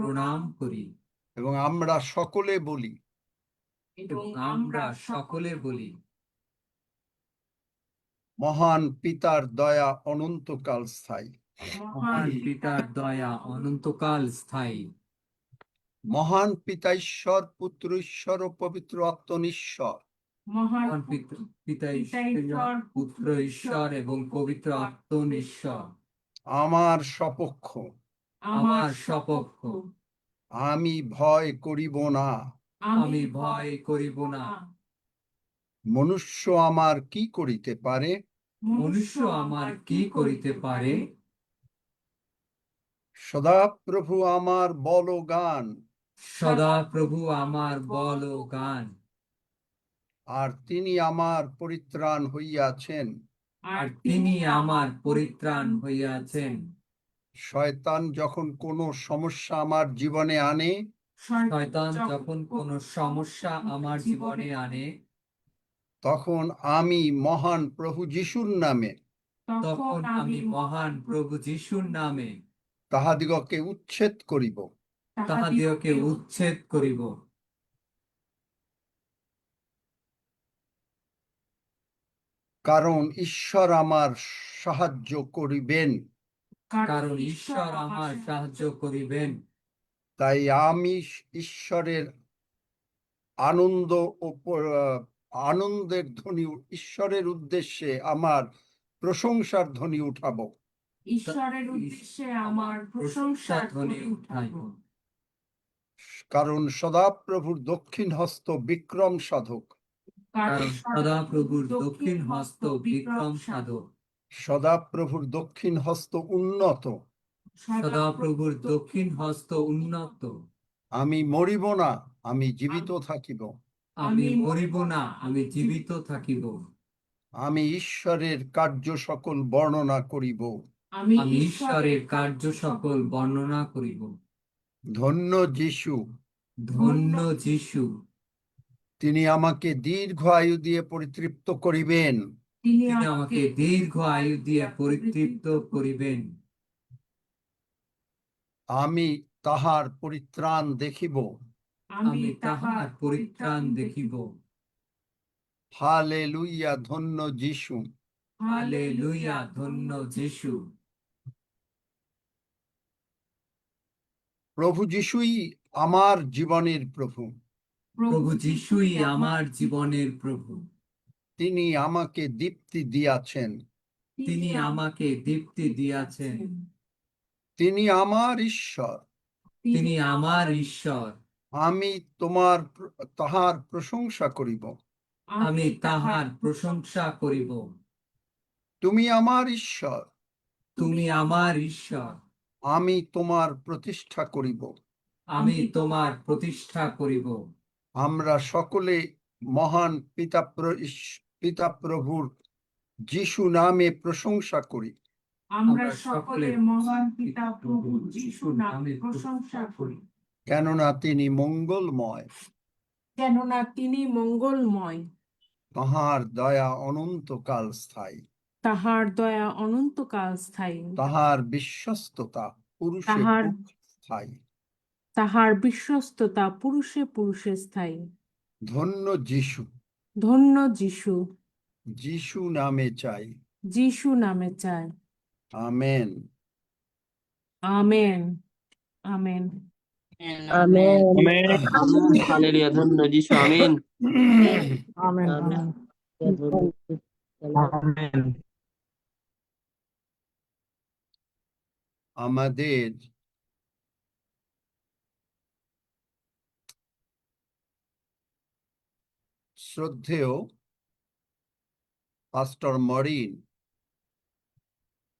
প্রণাম করি এবং আমরা সকলে বলি, এবং আমরা সকলে বলি, মহান পিতার দয়া অনন্তকাল স্থায়ী। মহান পিতার দয়া অনন্তকাল স্থায়ী। মহান পিতা ঈশ্বর, পুত্র ঈশ্বর ও পবিত্র আত্মনিশ্বর। মহান পিতা ঈশ্বর, পুত্র ঈশ্বর এবং পবিত্র আত্মনিশ্বর। আমার সপক্ষ, আমার সপক্ষ, আমি ভয় করিব না। আমি ভয় করিব না। মনুষ্য আমার কি করিতে পারে? মনুষ্য আমার কি করিতে পারে? সদাপ্রভু আমার বল ও গান, সদা প্রভু আমার বল ও গান। আর তিনি আমার পরিত্রাণ হইয়াছেন। আর তিনি আমার পরিত্রাণ হইয়াছেন। শয়তান যখন কোনো সমস্যা আমার জীবনে আনে, শয়তান যখন কোনো সমস্যা আমার জীবনে আনে, তখন আমি মহান প্রভু যিশুর নামে তখন আমি মহান প্রভু যিশুর নামে তাহাদিগকে উচ্ছেদ করিব। তাহাদিগকে উচ্ছেদ করিব। কারণ ঈশ্বর আমার সাহায্য করিবেন। কারণ ঈশ্বর আমার সাহায্য করিবেন। তাই আমি ঈশ্বরের আনন্দ ও আনন্দের ধ্বনি, ঈশ্বরের উদ্দেশ্যে আমার প্রশংসার ধ্বনি উঠাবো। ঈশ্বরের উদ্দেশ্যে আমার প্রশংসার ধ্বনি উঠাইব। কারণ সদাপ্রভুর দক্ষিণ হস্ত বিক্রম সাধক। কারণ সদাপ্রভুর দক্ষিণ হস্ত বিক্রম সাধক। সদাপ্রভুর দক্ষিণ হস্ত উন্নত। সদাপ্রভুর দক্ষিণ হস্ত উন্নত। আমি মরিব না, আমি জীবিত থাকিব। আমি মরিব না, আমি জীবিত থাকিব। আমি ঈশ্বরের কার্য সকল বর্ণনা করিব। আমি ঈশ্বরের কার্য সকল বর্ণনা করিব। ধন্য যিশু, ধন্য যিশু, তিনি আমাকে দীর্ঘ আয়ু দিয়ে পরিতৃপ্ত করিবেন। তিনি আমাকে দীর্ঘ আয়ু দিয়ে পরিতৃপ্ত করিবেন। আমি তাহার পরিত্রাণ দেখিব। আমি তাহার পরিত্রাণ দেখিব। হালেলুইয়া, ধন্য যিশু। হালেলুয়া, ধন্য যিশু। প্রভু যিশুই আমার জীবনের প্রভু। প্রভু যিশুই আমার জীবনের প্রভু। তিনি আমাকে দীপ্তি দিয়াছেন। তিনি আমাকে দীপ্তি দিয়াছেন। তিনি আমার ঈশ্বর। তিনি আমার ঈশ্বর। আমি তাহার প্রশংসা করিব। আমি তাহার প্রশংসা করিব। তুমি আমার ঈশ্বর। তুমি আমার ঈশ্বর। আমি তোমার প্রতিষ্ঠা করিব। আমি তোমার প্রতিষ্ঠা করিব। আমরা সকলে মহান পিতা প্রভুর যিশু নামে প্রশংসা করি। আমরা সকলে মহান পিতা প্রভু যিশু নামে প্রশংসা করি। কেননা তিনি মঙ্গলময়। কেননা তিনি মঙ্গলময়। তাহার দয়া অনন্তকাল স্থায়ী। তাহার দয়া অনন্তকাল স্থায়ী। তাহার বিশ্বস্ততা পুরুষে স্থায়ী। তাহার বিশ্বস্ততা পুরুষে পুরুষে স্থায়ী। ধন্য যিশু। ধন্য যিশু। যিশু নামে চাই। যিশু নামে চাই। Amen. Amen. Amen. Amen. Hallelujah, ধন্য যিশু। আমেন। আমেন। আমেন। আমাদের শ্রদ্ধেয় পাস্টর মরিন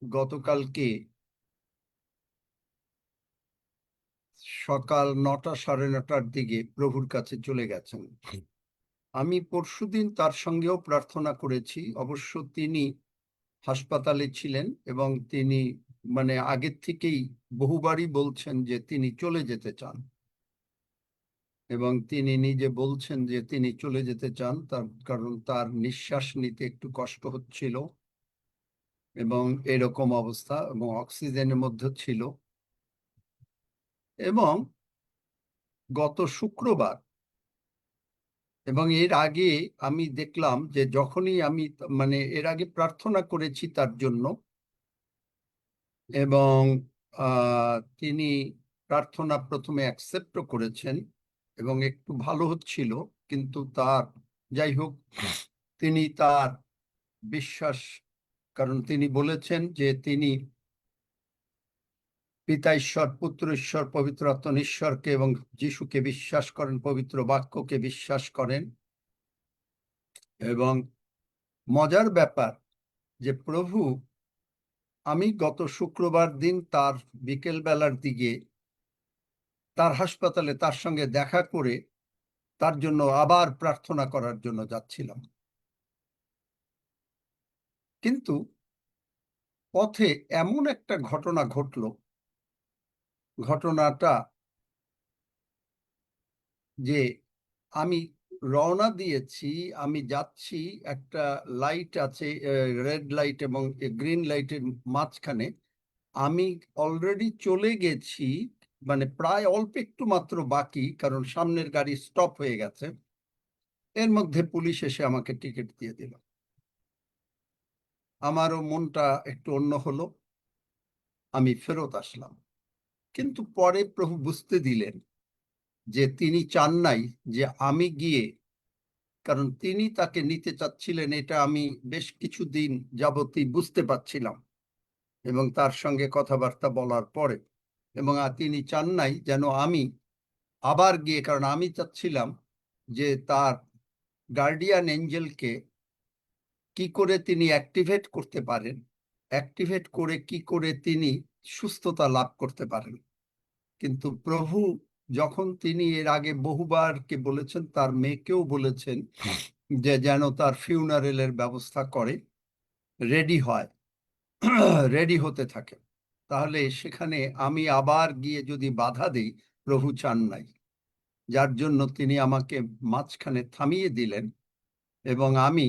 গতকালকে সকাল 9টা সাড়ে 9টার দিকে প্রভুর কাছে চলে গেছেন। আমি পরশুদিন তার সঙ্গেও প্রার্থনা করেছি। অবশ্য তিনি হাসপাতালে ছিলেন এবং তিনি আগের থেকেই বহুবারই বলছেন যে তিনি চলে যেতে চান, এবং তিনি নিজে বলছেন যে তিনি চলে যেতে চান তার কারণ তার নিঃশ্বাস নিতে একটু কষ্ট হচ্ছিল এবং এরকম অবস্থা, এবং অক্সিজেনের মধ্যে ছিল। এবং গত শুক্রবার এবং এর আগে আমি দেখলাম যে যখনই আমি মানে এর আগে প্রার্থনা করেছি তার জন্য, এবং তিনি প্রার্থনা প্রথমে অ্যাকসেপ্টও করেছেন এবং একটু ভালো হচ্ছিল, কিন্তু তার যাই হোক তিনি তার বিশ্বাস, কারণ তিনি বলেছেন যে তিনি পিতা ঈশ্বর, পুত্র ঈশ্বর, পবিত্র আত্মা ঈশ্বরকে এবং যিশুকে বিশ্বাস করেন, পবিত্র বাক্যকে বিশ্বাস করেন। এবং মজার ব্যাপার যে প্রভু, আমি গত শুক্রবার দিন তার বিকেল বেলার দিকে তার হাসপাতালে তার সঙ্গে দেখা করে তার জন্য আবার প্রার্থনা করার জন্য যাচ্ছিলাম, কিন্তু পথে এমন একটা ঘটনা ঘটলো, ঘটনাটা যে আমি রওনা দিয়েছি, আমি যাচ্ছি, একটা লাইট আছে, রেড লাইট এবং গ্রিন লাইটের মাঝখানে আমি অলরেডি চলে গেছি, মানে প্রায় অল্প একটু মাত্র বাকি, কারণ সামনের গাড়ি স্টপ হয়ে গেছে। এর মধ্যে পুলিশ এসে আমাকে টিকিট দিয়ে দিল। আমারও মনটা একটু অন্য হলো, আমি ফেরত আসলাম। কিন্তু পরে প্রভু বুঝতে দিলেন যে তিনি চান নাই যে আমি গিয়ে, কারণ তিনি তাকে নিতে চাচ্ছিলেন, এটা আমি বেশ কিছুদিন যাবতই বুঝতে পারছিলাম এবং তার সঙ্গে কথাবার্তা বলার পরে, এবং তিনি চান নাই যেন আমি আবার গিয়ে, কারণ আমি চাচ্ছিলাম যে তার গার্ডিয়ান এঞ্জেলকে কি করে তিনি অ্যাক্টিভেট করতে পারেন, অ্যাক্টিভেট করে কি করে তিনি সুস্থতা লাভ করতে পারেন। কিন্তু প্রভু যখন তিনি এর আগে বহুবারকে বলেছেন, তার মেয়েকেও বলেছেন যে যেন তার ফিউনারেলের ব্যবস্থা করে, রেডি হয়, রেডি হতে থাকে, তাহলে সেখানে আমি আবার গিয়ে যদি বাধা দিই, প্রভু চান নাই, যার জন্য তিনি আমাকে মাঝখানে থামিয়ে দিলেন এবং আমি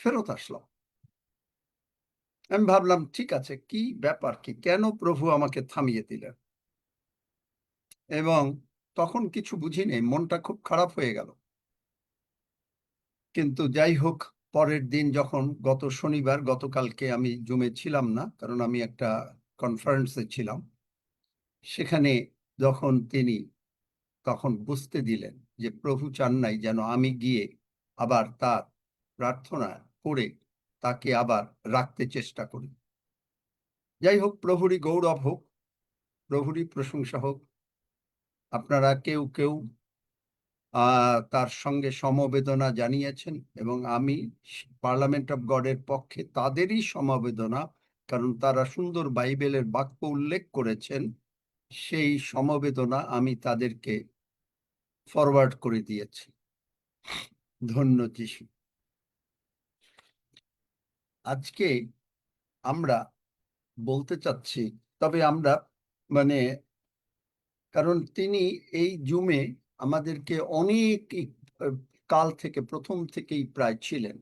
ফেরত আসলাম। আমি ভাবলাম ঠিক আছে, কি ব্যাপার, কি কেন প্রভু আমাকে থামিয়ে দিলেন, এবং তখন কিছু বুঝিনি, মনটা খুব খারাপ হয়ে গেল। কিন্তু যাই হোক, পরের দিন যখন গত শনিবার, গতকালকে আমি জুমে ছিলাম না, কারণ আমি একটা কনফারেন্সে ছিলাম, সেখানে যখন তিনি তখন বুঝতে দিলেন যে প্রভু চান নাই যেন আমি গিয়ে আবার তার প্রার্থনা করে তাকে আবার রাখতে চেষ্টা করি। যাই হোক, প্রভুরই গৌরব হোক, প্রভুরই প্রশংসা হোক। আপনারা কেউ কেউ তার সঙ্গে সমবেদনা জানিয়েছেন এবং আমি পার্লামেন্ট অফ গডের পক্ষে তাদেরই সমবেদনা, কারণ তারা সুন্দর বাইবেলের বাক্য উল্লেখ করেছেন, সেই সমবেদনা আমি তাদেরকে ফরওয়ার্ড করে দিয়েছি। ধন্য যিশু। আজকে আমরা বলতে চাচ্ছি, তবে আমরা মানে, কারণ তিনি এই জুমে আমাদেরকে অনেক কাল থেকে, প্রথম থেকেই প্রায় ছিলেন,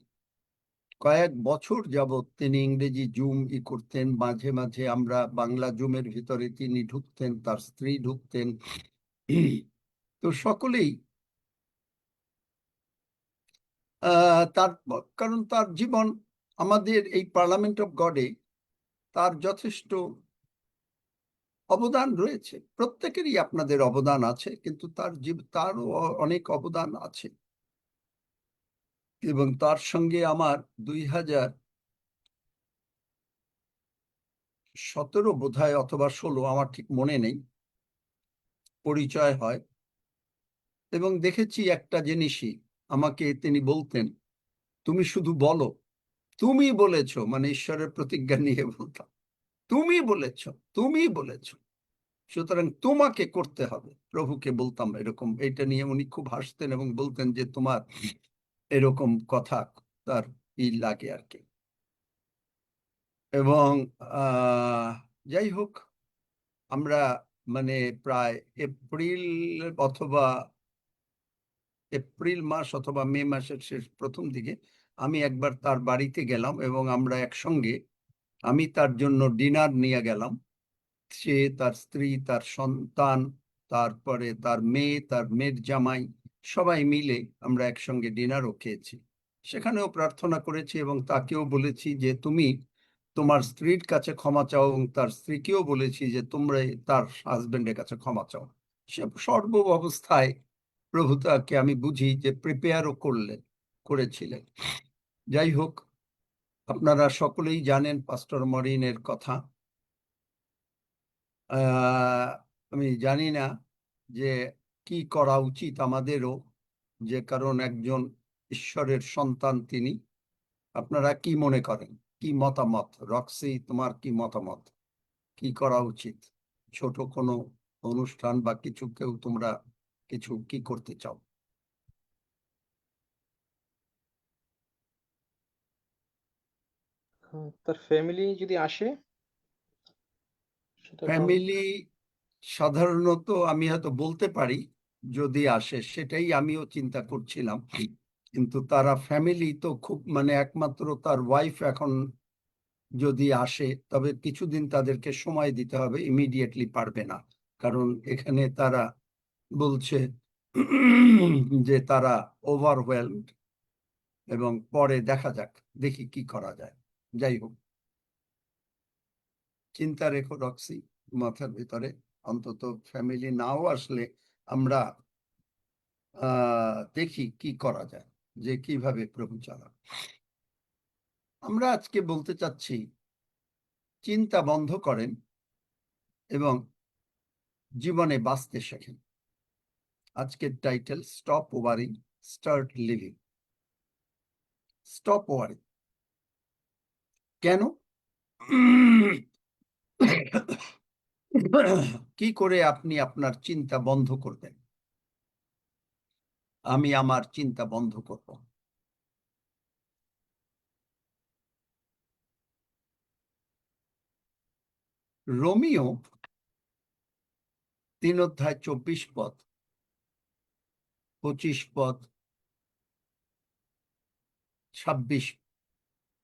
কয়েক বছর যাবৎ তিনি ইংরেজি জুম করতেন, মাঝে মাঝে আমরা বাংলা জুমের ভিতরে তিনি ঢুকতেন, তার স্ত্রী ঢুকতেন, তো সকলেই তার, কারণ তার জীবন আমাদের এই পার্লামেন্ট অফ গডে তার যথেষ্ট অবদান রয়েছে। প্রত্যেকেরই আপনাদের অবদান আছে, কিন্তু তারও অনেক অবদান আছে। এবং তার সঙ্গে আমার 2017 বোধহয় অথবা 16, আমার ঠিক মনে নেই, পরিচয় হয়, এবং দেখেছি একটা জিনিসই, আমাকে তিনি বলতেন, তুমি শুধু বলো, তুমি বলেছ, মানে ঈশ্বরের প্রতিজ্ঞা নিয়ে বলতাম, তুমি বলেছ, তুমি বলেছ, সুতরাং তোমাকে করতে হবে। প্রভুকে বলতাম এরকম, এটা নিয়ে উনি খুব হাসতেন এবং বলতেন যে তোমার এরকম কথা তার লাগে আর কি। এবং যাই হোক, আমরা মানে প্রায় এপ্রিল মাস অথবা মে মাসের শেষ প্রথম দিকে আমি একবার তার বাড়িতে গেলাম এবং আমরা একসঙ্গে, আমি তার জন্য ডিনার নিয়ে গেলাম, সে, তার স্ত্রী, তার সন্তান তারপরে তার মেয়ে, তার মেয়ের জামাই, সবাই মিলে আমরা একসঙ্গে ডিনারও খেয়েছি। সেখানেও প্রার্থনা করেছি এবং তাকেও বলেছি যে তুমি তোমার স্ত্রীর কাছে ক্ষমা চাও, এবং তার স্ত্রীকেও বলেছি যে তোমরা তার হাজবেন্ডের কাছে ক্ষমা চাও। সে সর্ব অবস্থায় প্রভু তাকে, আমি বুঝি যে প্রিপেয়ারও করেছিলেন। যাই হোক, আপনারা সকলেই জানেন পাস্টর মরিনের কথা। আমি জানি না যে কি করা উচিত আমাদেরও, যে কারণ একজন ঈশ্বরের সন্তান তিনি। আপনারা কি মনে করেন, কি মতামত? রক্সি, তোমার কি মতামত, কি করা উচিত? ছোট কোনো অনুষ্ঠান বা কিছু, কেউ তোমরা কিছু কি করতে চাও? তার ফ্যামিলি যদি আসে সেটা ভালো। ফ্যামিলি সাধারণত আমি হয়তো বলতে পারি যদি আসে, সেটাই আমিও চিন্তা করছিলাম। কিন্তু তারা ফ্যামিলি তো খুব, মানে একমাত্র তার ওয়াইফ এখন যদি আসে তবে কিছুদিন তাদেরকে সময় দিতে হবে, ইমিডিয়েটলি পারবে না। কারণ এখানে তারা বলছে যে তারা ওভারওয়েলড, এবং পরে দেখা যাক, দেখি কি করা যায়। যাই হোক, চিন্তা রেখো রক্সি মাথার ভিতরে, অন্তত ফ্যামিলি নাও আসলে আমরা দেখি কি করা যায়, যে কিভাবে প্রভু চালান। আমরা আজকে বলতে চাচ্ছি চিন্তা বন্ধ করেন এবং জীবনে বাঁচতে শেখেন। আজকের title, stop worrying, start living. Stop worrying কেন? কি করে আপনি আপনার চিন্তা বন্ধ করবেন? আমি আমার চিন্তা বন্ধ করব। রোমিও 3:24 25 পদ 26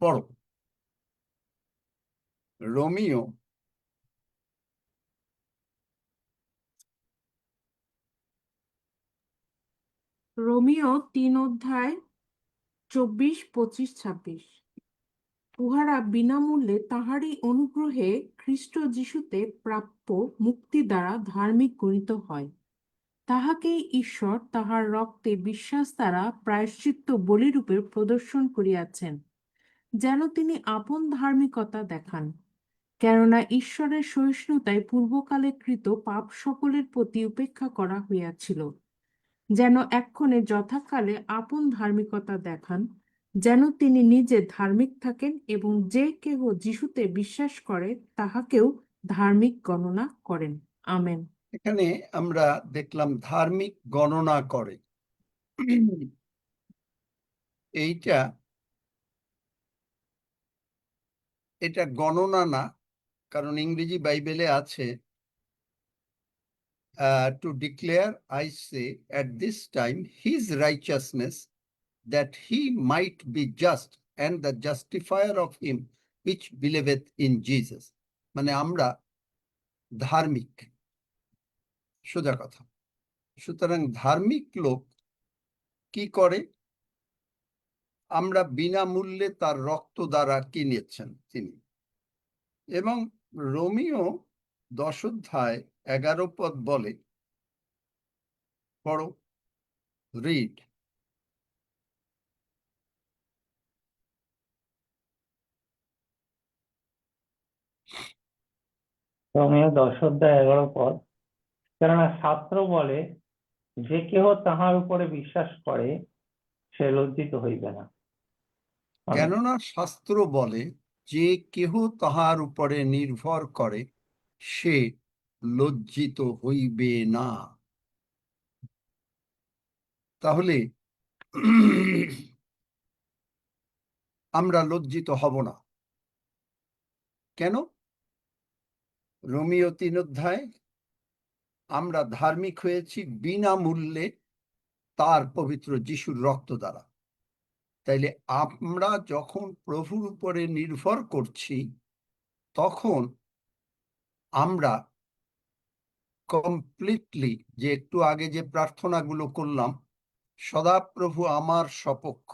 পড়ো। Romeo Romeo 3:24-25। উহারা বিনামূল্যে তাঁহারই অনুগ্রহে খ্রিস্ট যিশুতে প্রাপ্য মুক্তি দ্বারা ধার্মিক গণিত হয়। তাহাকেই ঈশ্বর তাহার রক্তে বিশ্বাস দ্বারা প্রায়শ্চিত্ত বলিরূপে প্রদর্শন করিয়াছেন, যেন তিনি আপন ধার্মিকতা দেখান। কেননা ঈশ্বরের সহিষ্ণুতায় পূর্বকালে কৃত পাপ সকলের প্রতি উপেক্ষা করা হইয়াছিল, যেন এক্ষণে যথাকালে আপন ধার্মিকতা দেখান, যেন তিনি নিজে ধার্মিক থাকেন এবং যে কেহ যিশুতে বিশ্বাস করে তাহাকেও ধার্মিক গণনা করেন। আমেন। এখানে আমরা দেখলাম ধার্মিক গণনা করে। এটা গণনা না, কারণ ইংরেজি বাইবেলে আছে to declare, I say, at this time his righteousness, that he might be just and the justifier of him which believeth in Jesus. মানে আমরা ধার্মিক, সোজা কথা। সুতরাং ধার্মিক লোক কি করে? আমরা বিনামূল্যে তার রক্ত দ্বারা কিনেছেন তিনি। এবং রোমিও 10:11 বলে, পড়ো, রিড। রোমিও 10:11। কেননা শাস্ত্র বলে, যে কেহ তাহার উপরে বিশ্বাস করে সে লজ্জিত হইবে না। আমেন। কেননা শাস্ত্র বলে, যে কেহ তাহার উপরে নির্ভর করে সে লজ্জিত হইবে না। তাহলে আমরা লজ্জিত হব না কেন? রোমিও 3 আমরা ধার্মিক হয়েছি বিনামূল্যে তার পবিত্র যিশুর রক্ত দ্বারা। তাইলে আমরা যখন প্রভুর উপরে নির্ভর করছি তখন আমরা কমপ্লিটলি, যে একটু আগে যে প্রার্থনাগুলো করলাম, সদাপ্রভু আমার সপক্ষ,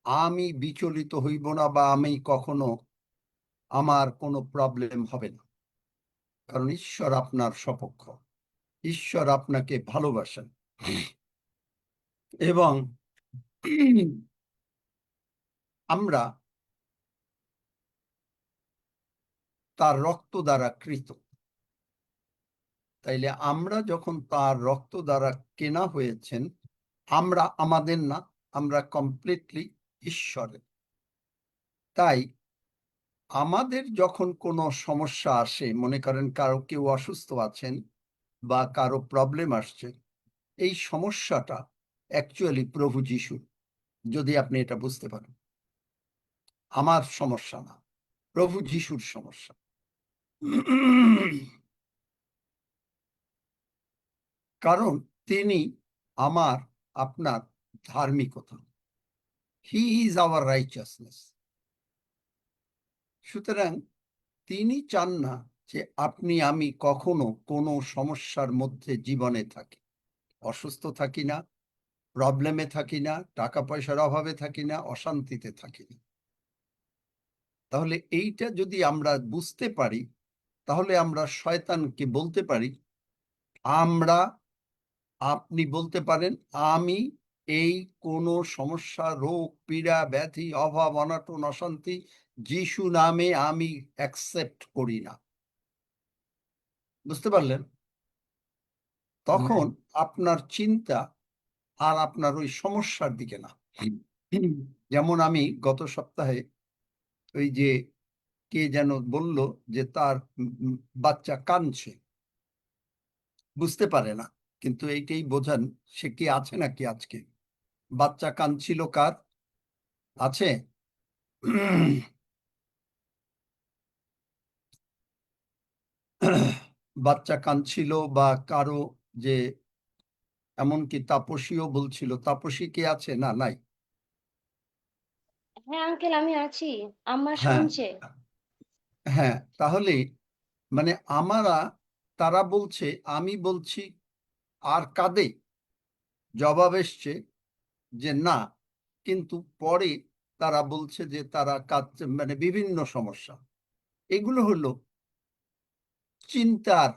আমি বিচলিত হইব না, বা আমি কখনো আমার কোনো প্রবলেম হবে না, কারণ ঈশ্বর আপনার সপক্ষ, ঈশ্বর আপনাকে ভালোবাসেন। এবং আমরা তার রক্ত দ্বারা কৃত। তাইলে আমরা যখন তার রক্ত দ্বারা কেনা হয়েছেন, আমরা আমাদের না, আমরা কমপ্লিটলি ঈশ্বরের। তাই আমাদের যখন কোনো সমস্যা আসে, মনে করেন কারো কেউ অসুস্থ আছেন বা কারো প্রবলেম আসছে, এই সমস্যাটা অ্যাকচুয়ালি প্রভু যিশু, যদি আপনি এটা বুঝতে পারেন। আমার সমস্যা না, প্রভু যিশুর সমস্যা। কারণ তিনি আমার আপনার ধার্মিকতা, হি ইজ আওয়ার রাইচাসনেস। সুতরাং তিনি চান না যে আপনি আমি কখনো কোনো সমস্যার মধ্যে জীবনে থাকি, অসুস্থ থাকি না, প্রবলেমে থাকি না, টাকা পয়সার অভাবে থাকি না, অশান্তিতে থাকি না। তাহলে এইটা যদি আমরা বুঝতে পারি, তাহলে আমরা শয়তানকে বলতে পারি, আপনি বলতে পারেন, আমি এই কোনো সমস্যা, রোগ, পীড়া, ব্যাধি, অভাব, অনটন, অশান্তি যিশু নামে আমি অ্যাকসেপ্ট করি না। বুঝতে পারলেন? তখন আপনার চিন্তা আর আপনার ওই সমস্যার দিকে না। যেমন আমি গত সপ্তাহে ওই যে কে যেন বলল যে তার বাচ্চা কাঁদছে, বুঝতে পারে না, কিন্তু এইটাই বোঝান সে কি আছে নাকি আজকে। বাচ্চা কাঁদছিল, কার আছে? বাচ্চা কাঁদছিল, বা কারো যে এমনকি তাপসীও বলছিল, তাপসী কে আছে? না, নাই। হ্যাঁ আঙ্কেল আমি আছি, আম্মা হ্যাঁ, শুনছে। হ্যাঁ, তাহলে মানে তারা বলছে, আমি বলছি, আর কাঁদে, জবাব এসছে যে না, কিন্তু পরে তারা বলছে যে তারা কাঁদছে, মানে বিভিন্ন সমস্যা। এগুলো হলো চিন্তার,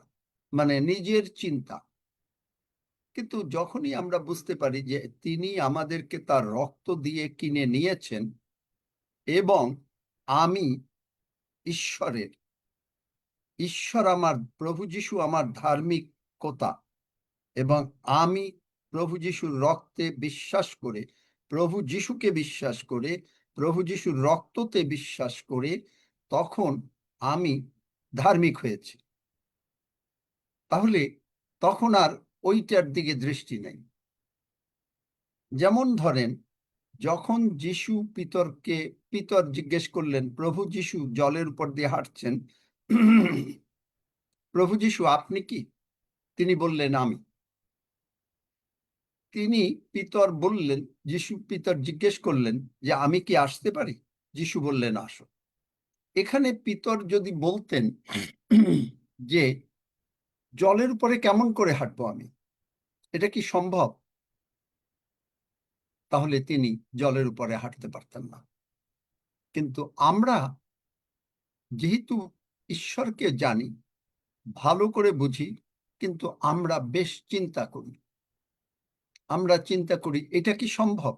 মানে নিজের চিন্তা। কিন্তু যখনই আমরা বুঝতে পারি যে তিনি আমাদেরকে তার রক্ত দিয়ে কিনে নিয়েছেন, এবং আমি ঈশ্বরের, ঈশ্বর আমার, প্রভু যিশু আমার ধার্মিকতা, এবং আমি প্রভু যিশুর রক্তে বিশ্বাস করে, প্রভু যিশুকে বিশ্বাস করে, প্রভু যিশুর রক্ততে বিশ্বাস করে, তখন আমি ধার্মিক হয়েছি। তাহলে তখন আর ওইটার দিকে দৃষ্টি নেই। যেমন ধরেন, যখন যিশু পিতর জিজ্ঞেস করলেন, প্রভু যিশু জলের উপর দিয়ে হাঁটছেন, প্রভু যিশু আপনি কি? তিনি বললেন আমি। পিতর জিজ্ঞেস করলেন যে আমি কি আসতে পারি? যিশু বললেন আসো। এখানে পিতর যদি বলতেন যে জলের উপরে কেমন করে হাঁটবো আমি, এটা কি সম্ভব, তাহলে তিনি জলের উপরে হাঁটতে পারতেন না। কিন্তু আমরা যেহেতু ঈশ্বরকে জানি, ভালো করে বুঝি, কিন্তু আমরা বেশ চিন্তা করি। এটা কি সম্ভব,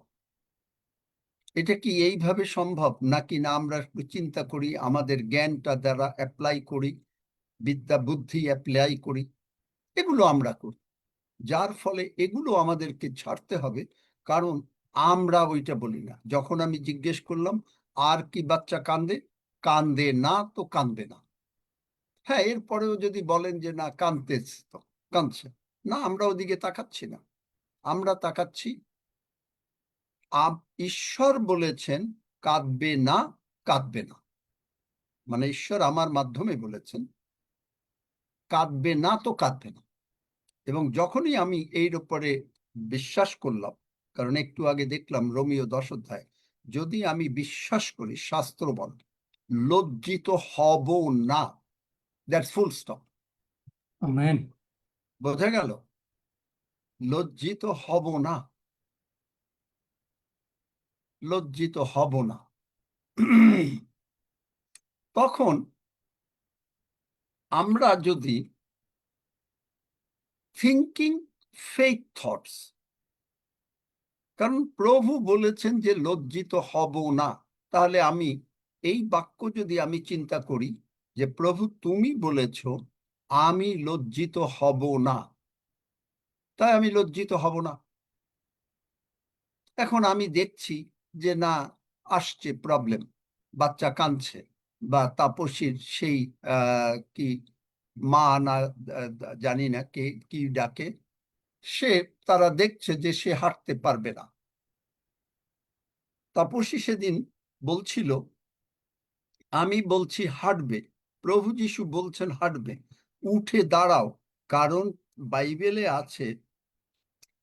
এটা কি এইভাবে সম্ভব নাকি না, আমরা একটু চিন্তা করি, আমাদের জ্ঞানটা দ্বারা অ্যাপ্লাই করি, বিদ্যা বুদ্ধি অ্যাপ্লাই করি, এগুলো আমরা করি। যার ফলে এগুলো আমাদেরকে ছাড়তে হবে, কারণ আমরা ওইটা বলি না। যখন আমি জিজ্ঞেস করলাম আর কি বাচ্চা কাঁদে, কাঁদে না তো কাঁদবে না। হ্যাঁ, এরপরেও যদি বলেন যে না কাঁদতেছে, তো কাঁদছে না, আমরা ওদিকে তাকাচ্ছি না, আমরা তাকাচ্ছি ঈশ্বর বলেছেন কাঁদবে না, কাঁদবে না, মানে ঈশ্বর আমার মাধ্যমে বলেছেন কাঁদবে না তো কাঁদবে না। এবং যখনই আমি এর উপরে বিশ্বাস করলাম, কারণ একটু আগে দেখলাম রোমীয় 10 অধ্যায়, যদি আমি বিশ্বাস করি, শাস্ত্র বল লজ্জিত হব না, দ্যাটস ফুল স্টপ। আমেন। বোঝা গেল? লজ্জিত হব না, লজ্জিত হব না। তখন আমরা যদি থিঙ্কিং ফেইথ থটস, কারণ প্রভু বলেছেন যে লজ্জিত হব না, তাহলে আমি এই বাক্য যদি আমি চিন্তা করি যে প্রভু তুমি বলেছ আমি লজ্জিত হব না, তাই আমি লজ্জিত হব না। এখন আমি দেখছি যে না, আসছে প্রবলেম, বাচ্চা কাঁদছে, বা তাপসীর সেই কি মা না জানি না কে কি ডাকে, সে তারা দেখছে যে সে হাঁটতে পারবে না। তাপসী সেদিন বলছিল আমি বলছি হাঁটবে, প্রভু যিশু বলছেন হাঁটবে, উঠে দাঁড়াও। কারণ বাইবেলে আছে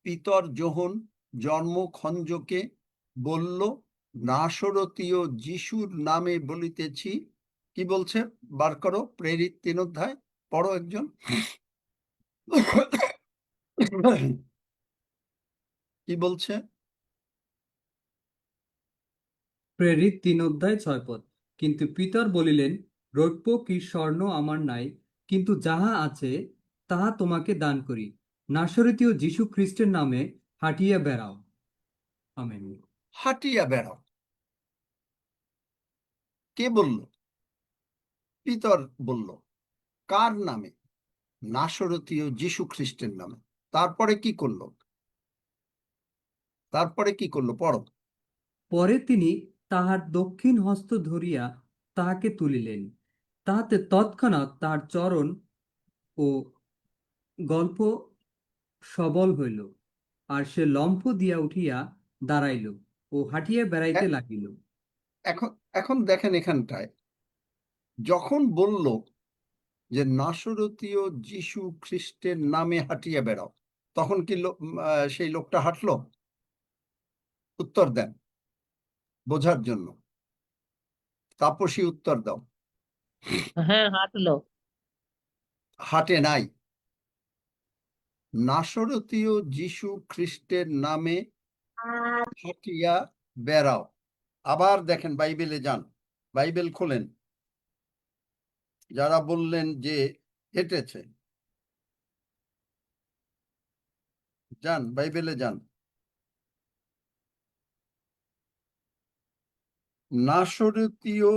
পিতর যোহন জন্মখঞ্জকে বলল নাসরতীয় যিশুর নামে বলিতেছি। কি বলছে বার করো, প্রেরিত 3 অধ্যায় পড়ো একজন। কি বলছে? প্রেরিত 3 অধ্যায় 6 পদ। কিন্তু পিতর বলিলেন, রৌপ্য কি স্বর্ণ আমার নাই, কিন্তু যাহা আছে তাহা তোমাকে দান করি। নাসরতীয় যীশু খ্রিস্টের নামে হাঁটিয়া বেড়াও। আমেন। হাঁটিয়া বেড়াও, কে বলল? পিতর বলল। কার নামে? নাসরতীয় যীশু খ্রিস্টের নামে। তারপরে কি করলো? তারপরে কি করলো পড়ো। পরে তিনি তাহার দক্ষিণ হস্ত ধরিয়া তাহাকে তুলিলেন, তাহাতে তৎক্ষণাৎ তাহার চরণ ও গল্প সবল হইল, আর সে লম্ফ দিয়া উঠিয়া দাঁড়াইল ও হাঁটিয়া বেড়াইতে এ- লাগিল। এখন এখন দেখেন এখানটায় যখন বলল যে নাসরতীয় যীশু খ্রিস্টের নামে হাঁটিয়া বেড়াও, তখন কি সেই লোকটা হাঁটলো? উত্তর দেন বোঝার জন্য। তাপসী উত্তর দাও। হ্যাঁ, হাঁটলো। হাঁটে নাই। নাসরতীয় যীশু খ্রিস্টের নামে হাঁটিয়া বেড়াও। আবার দেখেন বাইবেলে যান, বাইবেল খোলেন। যারা বললেন যে হেঁটেছে, যান বাইবেলে যান। নাসরতীয়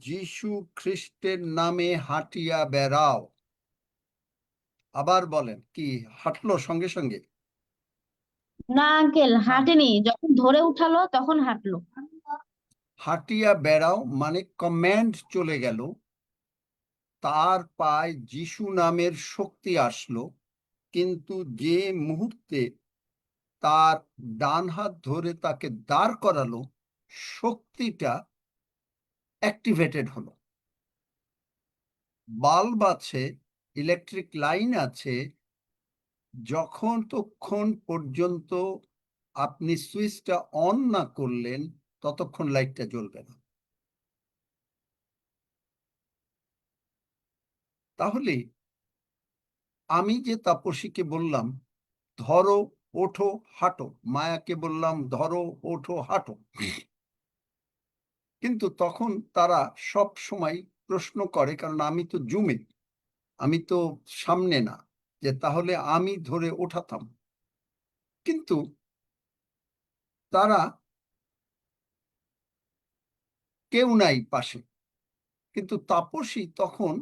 যীশু খ্রিস্টের নামে হাঁটিয়া বেড়াও। আবার বলেন, কি হাঁটলো সঙ্গে সঙ্গে? না আঙ্কেল, হাঁটেনি, যখন ধরে উঠালো তখন হাঁটলো। হাঁটিয়া বেড়াও মানে কমান্ড চলে গেল, তার পায় যিশু নামের শক্তি আসলো, কিন্তু যে মুহূর্তে তার ডান হাত ধরে তাকে দাঁড় করালো, শক্তিটা অ্যাক্টিভেটেড হলো। বাল্ব আছে, ইলেকট্রিক লাইন আছে, যখন তখন পর্যন্ত আপনি সুইচটা অন না করলেন ততক্ষণ লাইটটা জ্বলবে না। তাহলে আমি যে তাপসীকে বললাম ধরো ওঠো হাঁটো, মায়াকে বললাম ধরো ওঠো হাঁটো, কিন্তু তখন তারা সব সময় প্রশ্ন করে, কারণ আমি তো জুমে, আমি তো সামনে না, যে তাহলে আমি ধরে ওঠাতাম। কিন্তু তারা কেউ নাই পাশে। কিন্তু তাপসী তখন,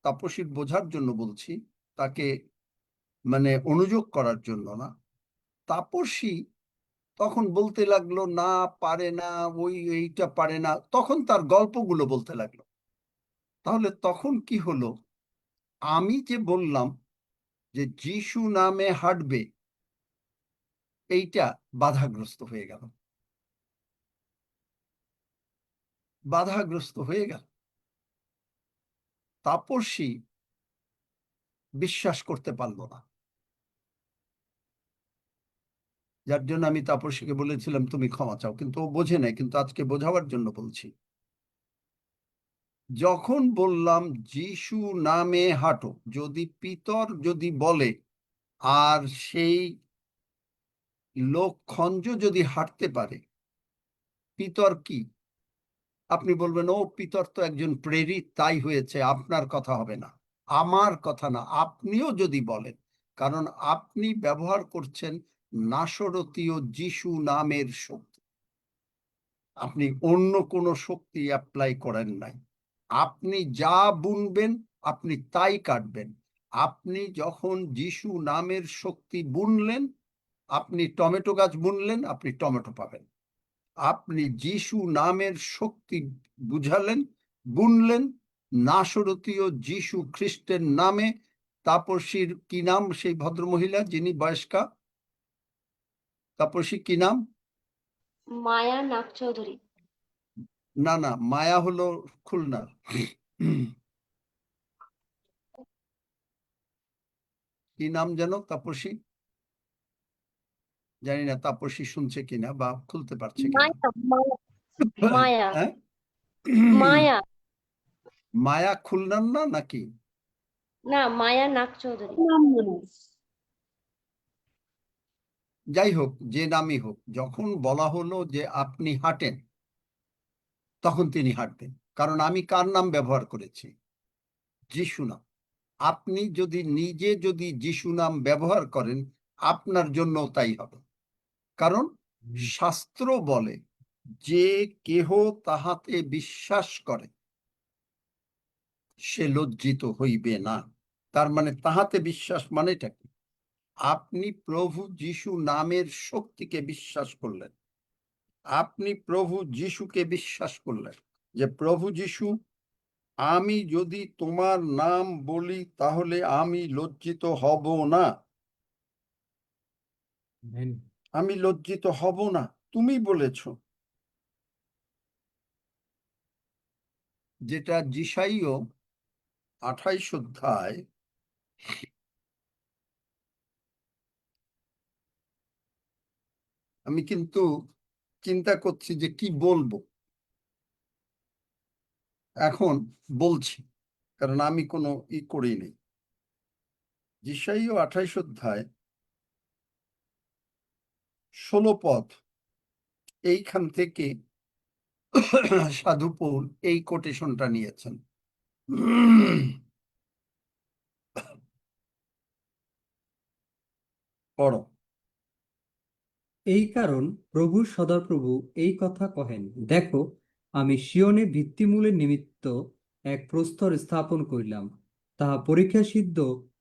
তাপসীর বোঝার জন্য বলছি, তাকে মানে অনুযোগ করার জন্য না, তাপসী তখন বলতে লাগলো না পারে না, ওই এইটা পারে না, তখন তার গল্পগুলো বলতে লাগলো। তাহলে তখন কি হলো? আমি যে বললাম যে যিশু নামে হাঁটবে, এইটা বাধাগ্রস্ত হয়ে গেল, বাধাগ্রস্ত হয়ে গেল। তাপসী বিশ্বাস করতে পারলো না, যার জন্য আমি তাপসীকে বলেছিলাম তুমি ক্ষমা চাও, কিন্তু ও বোঝে নাই, কিন্তু আজকে বোঝাবার জন্য বলছি। যখন বললাম যিশু নামে হাঁটো, যদি পিতর যদি বলে আর সেই লোক খঞ্জ যদি হাঁটতে পারে, পিতর কি? আপনি বলবেন, ও পিতর তো একজন প্রেরিত, তাই হয়েছে, আপনার কথা হবে না, আমার কথা না। আপনিও যদি বলেন, কারণ আপনি ব্যবহার করছেন নাসরতীয় যিশু নামের শক্তি, আপনি অন্য কোনো শক্তি অ্যাপ্লাই করেন নাই। আপনি যা বুনবেন আপনি তাই কাটবেন। আপনি যখন যিশু নামের শক্তি বুনলেন, আপনি টমেটো গাছ বুনলেন, আপনি টমেটো পাবেন। আপনি যিশু নামের শক্তি বুঝালেন, বুনলেন, নাসরতীয় যিশু খ্রিস্টের নামে। তাপসীর কি নাম সেই ভদ্রমহিলা যিনি বয়স্কা? তাপসী কি নাম? মায়া নাগ চৌধুরী। না না, মায়া হলো খুলনার। কি নাম যেন তাপসী? জানি না তাপসী শুনছে কিনা বা খুলতে পারছে কিনা। মায়া মায়া মায়া হ্যাঁ, মায়া মায়া খুলনার না নাকি? না, মায়া নাগ চৌধুরী। যাই হোক, যে নামই হোক, যখন বলা হলো যে আপনি হাঁটেন, তখন তিনি হাঁটবেন। কারণ আমি কার নাম ব্যবহার করেছি? যিশু নাম। আপনি যদি নিজে যদি যিশু নাম ব্যবহার করেন, আপনার জন্য তাই হবে। কারণ শাস্ত্র বলে, যে কেহ তাহাতে বিশ্বাস করে সে লজ্জিত হইবে না। তার মানে তাহাতে বিশ্বাস মানেটা কি? আপনি প্রভু যিশু নামের শক্তিকে বিশ্বাস করলেন, আপনি প্রভু যিশুকে বিশ্বাস করলেন যে প্রভু যিশু, আমি যদি তোমার নাম বলি তাহলে আমি লজ্জিত হব না, আমি লজ্জিত হব না, তুমি বলেছ। যেটা যিশাইয় 28 অধ্যায় আমি কিন্তু চিন্তা করছি যে কি বলবো, এখন বলছি, কারণ আমি কোনো করি নেই। যিশাইয় 28 অধ্যায় 16 পদ, এইখান থেকে সাধু পৌল এই কোটেশনটা নিয়েছেন। পড়ো। এই কারণ প্রভু সদাপ্রভু এই কথা কহেন, দেখো, আমি সিয়নে ভিত্তিমূলের নিমিত্ত এক প্রস্তর স্থাপন করিলাম, তাহা পরীক্ষা সিদ্ধ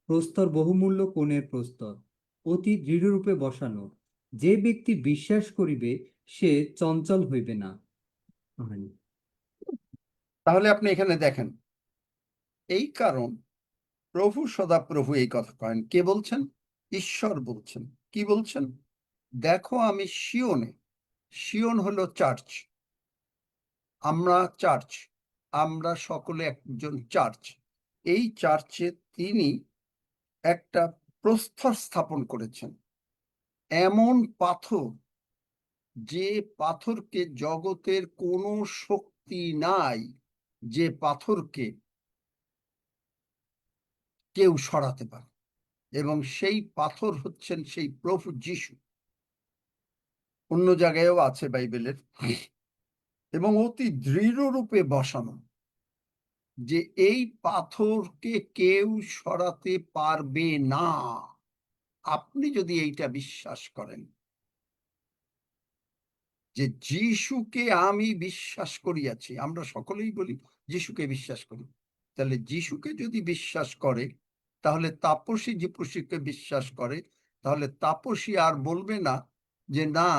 প্রস্তর, বহুমূল্য কোণের প্রস্তর, অতি দৃঢ়রূপে বসানো। যে ব্যক্তি বিশ্বাস করিবে সে চঞ্চল হইবে না। তাহলে আপনি এখানে দেখেন, এই কারণ প্রভু সদাপ্রভু এই কথা কহেন। কে বলছেন? ঈশ্বর বলছেন। কি বলছেন? দেখো আমি সিয়নে, সিয়ন হলো চার্চ, আমরা চার্চ, আমরা সকলে একজন চার্চ। এই চার্চে তিনি একটা প্রস্তর স্থাপন করেছেন, এমন পাথর যে পাথরকে জগতের কোনো শক্তি নাই যে পাথরকে কেউ সরাতে পারে। এবং সেই পাথর হচ্ছেন সেই প্রভু যিশু। অন্য জায়গায়ও আছে বাইবেলের। এবং অতি দৃঢ় রূপে বসানো, যে এই পাথরকে কেউ সরাতে পারবে না। আপনি যদি এইটা বিশ্বাস করেন যে যিশুকে আমি বিশ্বাস করিয়াছি, আমরা সকলেই বলি যিশুকে বিশ্বাস করি, তাহলে যিশুকে যদি বিশ্বাস করে, তাহলে তাপসী যিশুকে বিশ্বাস করে, তাহলে তাপসী আর বলবে না যে না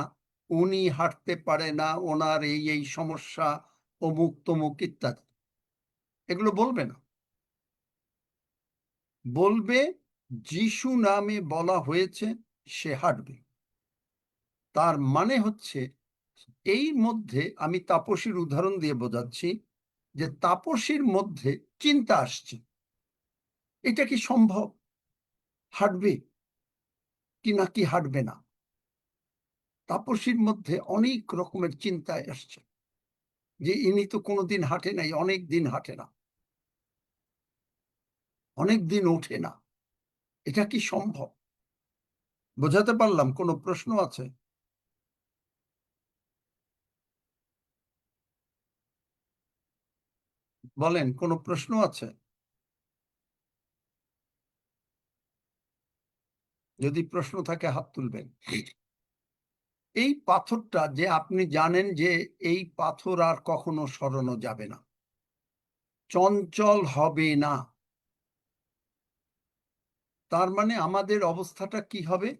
উনি হাঁটতে পারে না, ওনার এই এই সমস্যা, অমুক তমুক ইত্যাদি, এগুলো বলবে না। বলবে যিশু নামে বলা হয়েছে, সে হাঁটবে। তার মানে হচ্ছে, এই মধ্যে আমি তাপসীর উদাহরণ দিয়ে বোঝাচ্ছি যে তাপসীর মধ্যে চিন্তা আসছে, এটা কি সম্ভব, হাঁটবে কি নাকি হাঁটবে না। তাপসীর মধ্যে অনেক রকমের চিন্তা আসছে, যে ইনি তো কোনোদিন হাঁটে নাই, অনেক দিন হাঁটে না, অনেক দিন ওঠে না, এটা কি সম্ভব। বোঝাতে পারলাম? কোনো প্রশ্ন আছে? বলেন, কোনো প্রশ্ন আছে? যদি প্রশ্ন থাকে হাত তুলবেন। এই পাথরটা যে আপনি জানেন যে এই পাথর আর কখনো সরানো যাবে না, চঞ্চল হবে না, তার মানে আমাদের অবস্থাটা কি হবে?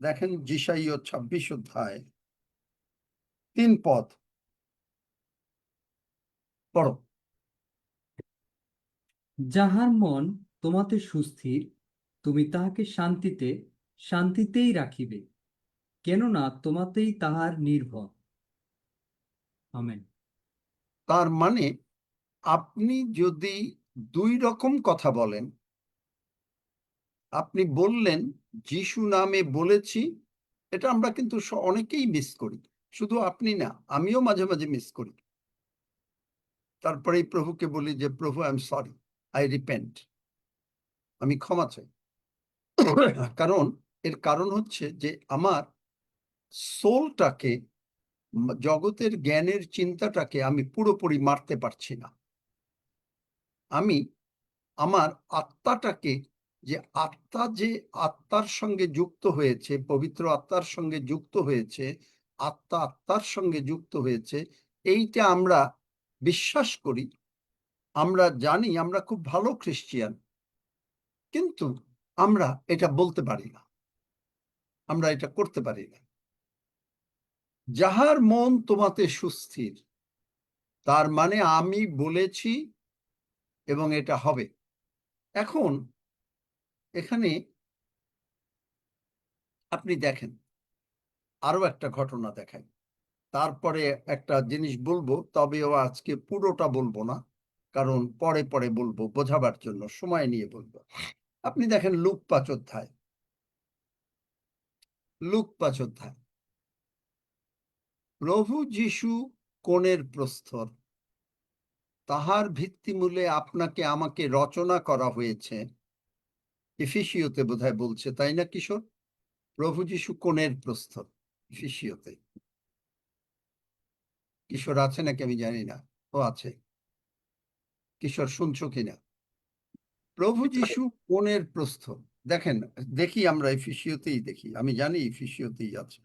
দেখেন যিশাইয় 26 অধ্যায় 3 পদ পড়ো। যাহার মন তোমাতে সুস্থির, তুমি তাহাকে শান্তিতেই রাখিবে, কেননা তোমাতেই তাহার নির্ভর। আমেন। তার মানে আপনি যদি দুই রকম কথা বলেন, আপনি বললেন যিশু নামে বলেছি, এটা আমরা কিন্তু অনেকেই মিস করি, শুধু আপনি না, আমিও মাঝে মাঝে মিস করি। তারপরেই প্রভুকে বলি যে প্রভু I am sorry, I repent, আমি ক্ষমা চাই। কারণ এর কারণ হচ্ছে যে আমার সোলটাকে, জগতের জ্ঞানের চিন্তাটাকে আমি পুরোপুরি মারতে পারছি না। আমি আমার আত্মাটাকে, যে আত্মার সঙ্গে যুক্ত হয়েছে, পবিত্র আত্মার সঙ্গে যুক্ত হয়েছে, আত্মার সঙ্গে যুক্ত হয়েছে, এইটা আমরা বিশ্বাস করি, আমরা জানি আমরা খুব ভালো খ্রিস্টিয়ান, কিন্তু আমরা এটা বলতে পারি না, আমরা এটা করতে পারি না। যাহার মন তোমাতে সুস্থির, তার মানে আমি বলেছি এবং এটা হবে। এখন এখানে আপনি দেখেন, আরো একটা ঘটনা দেখাই, তারপরে একটা জিনিস বলবো, তবেও আজকে পুরোটা বলবো না, কারণ পরে পরে বলবো, বোঝাবার জন্য সময় নিয়ে বলবো। আপনি দেখেন লুক 5 অধ্যায়, লুক 5 অধ্যায়, প্রভু যীশু কোণের প্রস্তর, তাহার ভিত্তিমূলে আপনাকে আমাকে রচনা করা হয়েছে। এফিসিওতে বোধহয় বলছে, তাই না কিশোর? প্রভু যীশু কোণের প্রস্তর, এফিসিওতে। কিশোর আছে নাকি আমি জানি না, ও আছে। কিশোর শুনছো কিনা? প্রভু যীশু কোণের প্রস্তর, দেখেন, দেখি আমরা এফিসিওতেই দেখি, আমি জানি এফিসিওতেই আছে।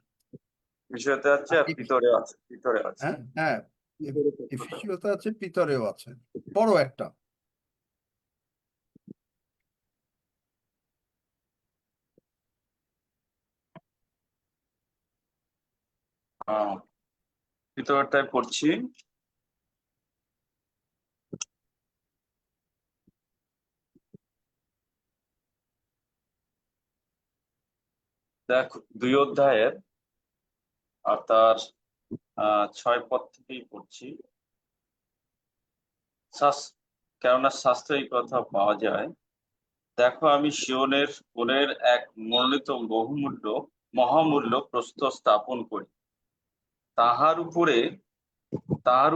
বিষয়তে আছে আর ভিতরে আছে, ভিতরে আছে। হ্যাঁ হ্যাঁ, এফিসিওতে আছে, পিতরেও আছে। বড় একটা, ভিতরটায় পড়ছি। দেখ 2 অধ্যায়ের আর তার 6 পদ থেকেই পড়ছি। কেননা শাস্ত্রে এই কথা পাওয়া যায়, দেখো আমি সিয়নের কোণের এক মনোনীত মহামূল্য প্রস্তর স্থাপন করি, তাহার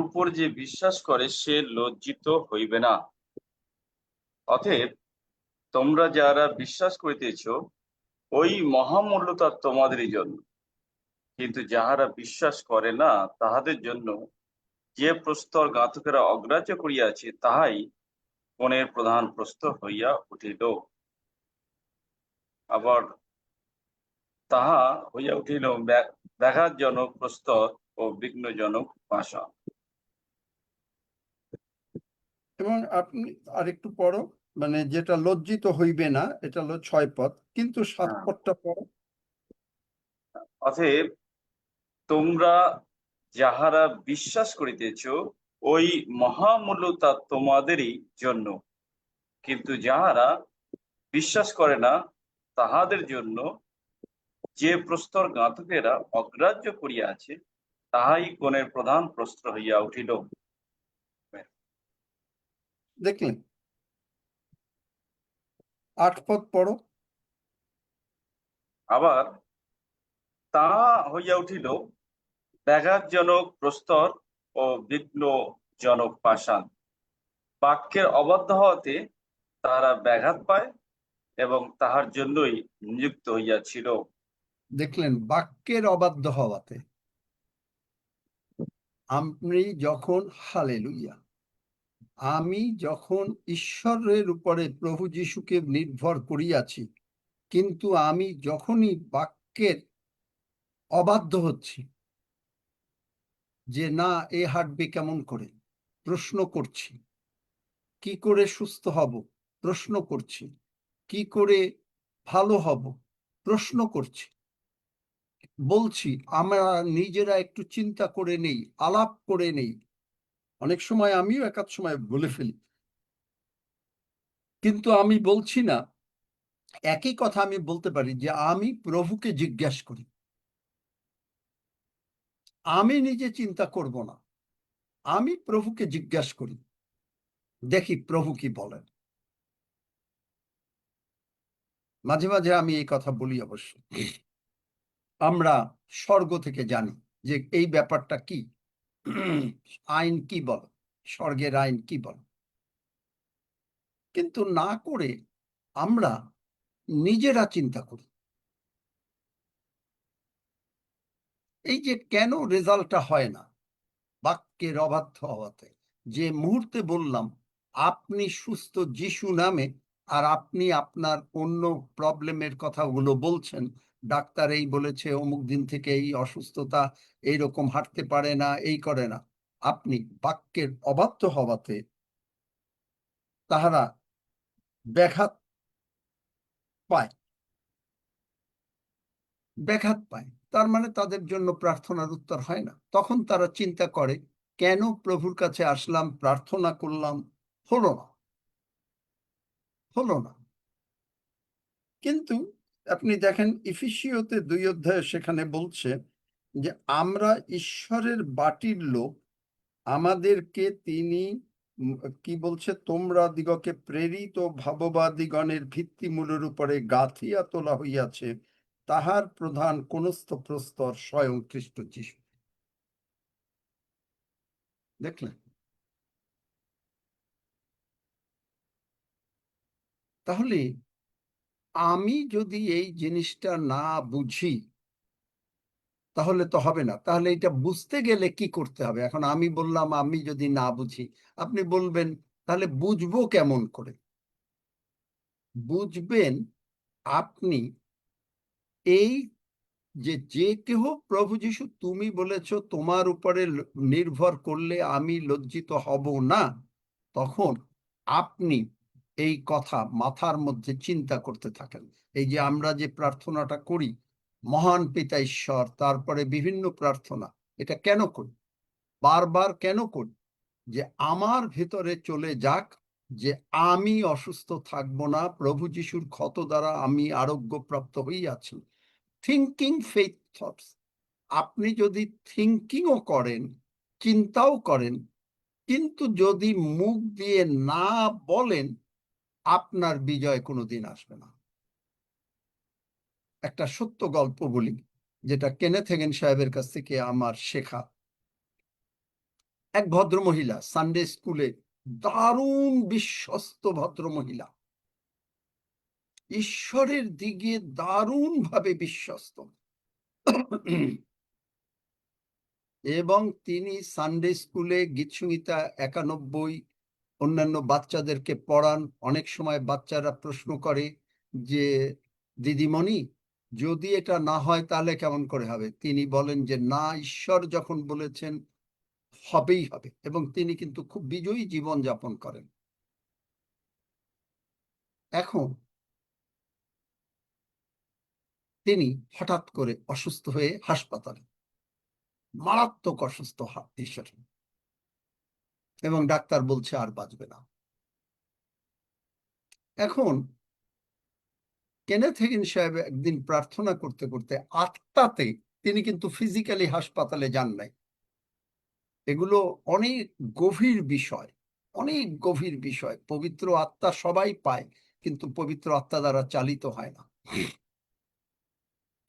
উপর যে বিশ্বাস করে সে লজ্জিত হইবে না। অতএব তোমরা যারা বিশ্বাস করিতেছ, ওই মহামূল্যতা তোমাদেরই জন্য। কিন্তু যাহারা বিশ্বাস করে না, তাহাদের জন্য যে প্রস্তর ঘাতকেরা অগ্রাহ্য করিয়াছে, তাহাই কোণের প্রধান প্রস্তর হইয়া উঠিল। আবার তাহা হইয়া উঠিল ব্যাঘাতজনক প্রস্তর ও বিঘ্নজনক ভাষা। এবং আপনি আরেকটু পড়ো, মানে যেটা লজ্জিত হইবে না, এটা হলো 6 পদ, কিন্তু 7 পদটা পড়ো। অতএব তোমরা যাহারা বিশ্বাস করিতেছ, ওই মহামূল্যতা তোমাদেরই জন্য। কিন্তু যাহারা বিশ্বাস করে না, তাহাদের জন্য যে প্রস্তর ঘাতকেরা অগ্রাহ্য করিয়াছে, তাহাই কোণের প্রধান প্রস্তর হইয়া উঠিল। দেখলেন? 8 পদ পড়ো। আবার তাহা হইয়া উঠিল ব্যাঘাতজনক প্রস্তর ও বিঘ্নজনক পাষাণ। বাক্যের অবাধ্য হওয়াতে তাহারা ব্যাঘাত পায় এবং তাহার জন্যই নিযুক্ত হইয়াছিল। দেখলেন, বাক্যের অবাধ্য হওয়াতে আমি যখন, হালেলুয়া, আমি যখন ঈশ্বরের উপরে প্রভু যীশুকে নির্ভর করিয়াছি, কিন্তু আমি যখনই বাক্যের অবাধ্য হচ্ছি, যে না এ হাঁটবে কেমন করে, প্রশ্ন করছি, কি করে সুস্থ হব, প্রশ্ন করছি, কি করে ভালো হব, প্রশ্ন করছি, বলছি, আমরা নিজেরা একটু চিন্তা করে নেই, আলাপ করে নেই। অনেক সময় আমিও একাধ সময় বলে ফেলি, কিন্তু আমি বলছি না। একই কথা আমি বলতে পারি যে আমি প্রভুকে জিজ্ঞাসা করি, আমি নিজে চিন্তা করব না, আমি প্রভুকে জিজ্ঞাসা করি, দেখি প্রভু কি বলেন। মাঝে মাঝে আমি এই কথা বলি অবশ্য। আমরা স্বর্গ থেকে জানি যে এই ব্যাপারটা কি, আইন কি বল, স্বর্গের আইন কি বল, কিন্তু না করে আমরা নিজেরা চিন্তা করি। এই যে কেন রেজাল্টটা হয় না, বাক্যের অবাধ্য হওয়াতে। যে মুহূর্তে বললাম আপনি সুস্থ যিশু নামে, আর আপনি আপনার অন্য প্রবলেমের কথাগুলো বলছেন, ডাক্তার এই বলেছে, অমুক দিন থেকে এই অসুস্থতা, এইরকম হাঁটতে পারে না, এই করে না, আপনি বাক্যের অবাধ্য হওয়াতে তাহারা ব্যাঘাত পায়, ব্যাঘাত পায়। তার মানে তাদের জন্য প্রার্থনার উত্তর হয় না। তখন তারা চিন্তা করে, কেন প্রভুর কাছে আসলাম, প্রার্থনা করলাম, হলো না, হলো না। কিন্তু আপনি দেখেন ইফিসীয়তে 2 অধ্যায়ে সেখানে বলছে যে আমরা ঈশ্বরের বাটির লোক, আমাদেরকে তিনি কি বলছে, তোমরা দিগকে প্রেরিত ভাববাদিগণের ভিত্তিমূলের উপরে গাঁথিয়া তোলা হইয়াছে, তাহার প্রধান কোনস্থ প্রস্তর স্বয়ং খ্রিস্ট যীশু। দেখলেন? তাহলে আমি যদি এই জিনিসটা না বুঝি, তাহলে তো হবে না। তাহলে এটা বুঝতে গেলে কি করতে হবে? এখন আমি বললাম আমি যদি না বুঝি, আপনি বলবেন তাহলে বুঝবো কেমন করে? বুঝবেন আপনি এই যে কেহ, প্রভু যীশু তুমি বলেছ তোমার উপরে নির্ভর করলে আমি লজ্জিত হব না, তখন আপনি এই কথা মাথার মধ্যে চিন্তা করতে থাকেন। এই যে আমরা যে প্রার্থনাটা করি, মহান পিতা ঈশ্বর, তারপরে বিভিন্ন প্রার্থনা, এটা কেন করি, বারবার কেন করি? যে আমার ভেতরে চলে যাক যে আমি অসুস্থ থাকবো না, প্রভু যীশুর ক্ষত দ্বারা আমি আরোগ্যপ্রাপ্ত হইয়াছি। Thinking faith thoughts. আপনি যদি থিঙ্কিংও করেন, চিন্তাও করেন, কিন্তু যদি মুখ দিয়ে না বলেন, আপনার বিজয় কোনোদিন আসবে না। একটা সত্য গল্প বলি, যেটা কেনেথ হেগেন সাহেবের কাছ থেকে আমার শেখা। এক ভদ্রমহিলা, সানডে স্কুলে দারুণ বিশ্বস্ত ভদ্রমহিলা, ঈশ্বরের দিকে দারুণ ভাবে বিশ্বস্ত, এবং তিনি সানডে স্কুলে গীতসংহিতা 91 অন্যান্য বাচ্চাদেরকে পড়ান। অনেক সময় বাচ্চারা প্রশ্ন করে যে দিদিমণি, যদি এটা না হয় তাহলে কেমন করে হবে? তিনি বলেন যে না, ঈশ্বর যখন বলেছেন হবেই হবে। এবং তিনি কিন্তু খুব বিজয়ী জীবন যাপন করেন। এখন তিনি হঠাৎ করে অসুস্থ হয়ে হাসপাতালে, মারাত্মক অসুস্থ ঈশ্বর, এবং ডাক্তার বলছে আর বাঁচবে না। এখন কেনেথ হেগেন সাহেব একদিন প্রার্থনা করতে করতে আত্মাতে, তিনি কিন্তু ফিজিক্যালি হাসপাতালে যান নাই, এগুলো অনেক গভীর বিষয়, অনেক গভীর বিষয়। পবিত্র আত্মা সবাই পায়, কিন্তু পবিত্র আত্মা দ্বারা চালিত হয় না।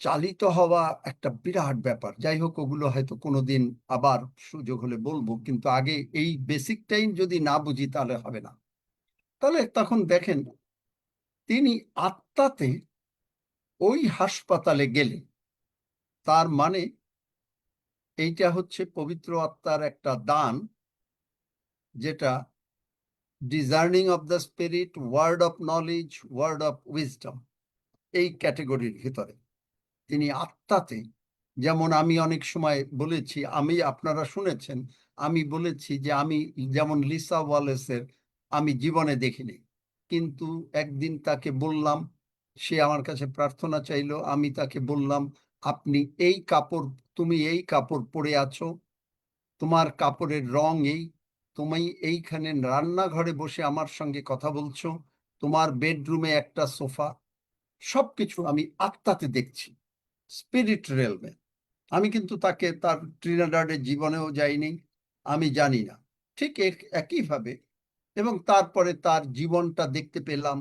চালিত হওয়া একটা বিরাট ব্যাপার। যাই হোক, ওগুলো হয়তো কোনোদিন আবার সুযোগ হলে বলবো, কিন্তু আগে এই বেসিক টাইম যদি না বুঝি তাহলে হবে না। তাহলে তখন দেখেন তিনি আত্মাতে ওই হাসপাতালে গেলেন, তার মানে এইটা হচ্ছে পবিত্র আত্মার একটা দান, যেটা discerning of the spirit, word of knowledge, word of wisdom, এই ক্যাটেগরির ভিতরে তিনি আত্মাতে, যেমন আমি অনেক সময় বলেছি, আপনারা শুনেছেন, আমি বলেছি যে আমি যেমন লিসা ওয়ালেসের আমি জীবনে দেখিনি, কিন্তু একদিন তাকে বললাম, সে আমার কাছে প্রার্থনা চাইলো, আমি তাকে বললাম, তুমি এই কাপড় পরে আছো, তোমার কাপড়ের রং এই, তুমি এইখানে রান্নাঘরে বসে আমার সঙ্গে কথা বলছো, তোমার বেডরুমে একটা সোফা, সবকিছু আমি আত্মাতে দেখছি, স্পিরিট রেলমে। আমি কিন্তু তাকে তার ট্রিনিডাডের জীবনেও যাইনি, আমি জানি না, ঠিক একইভাবে। এবং তারপরে তার জীবনটা দেখতে পেলাম,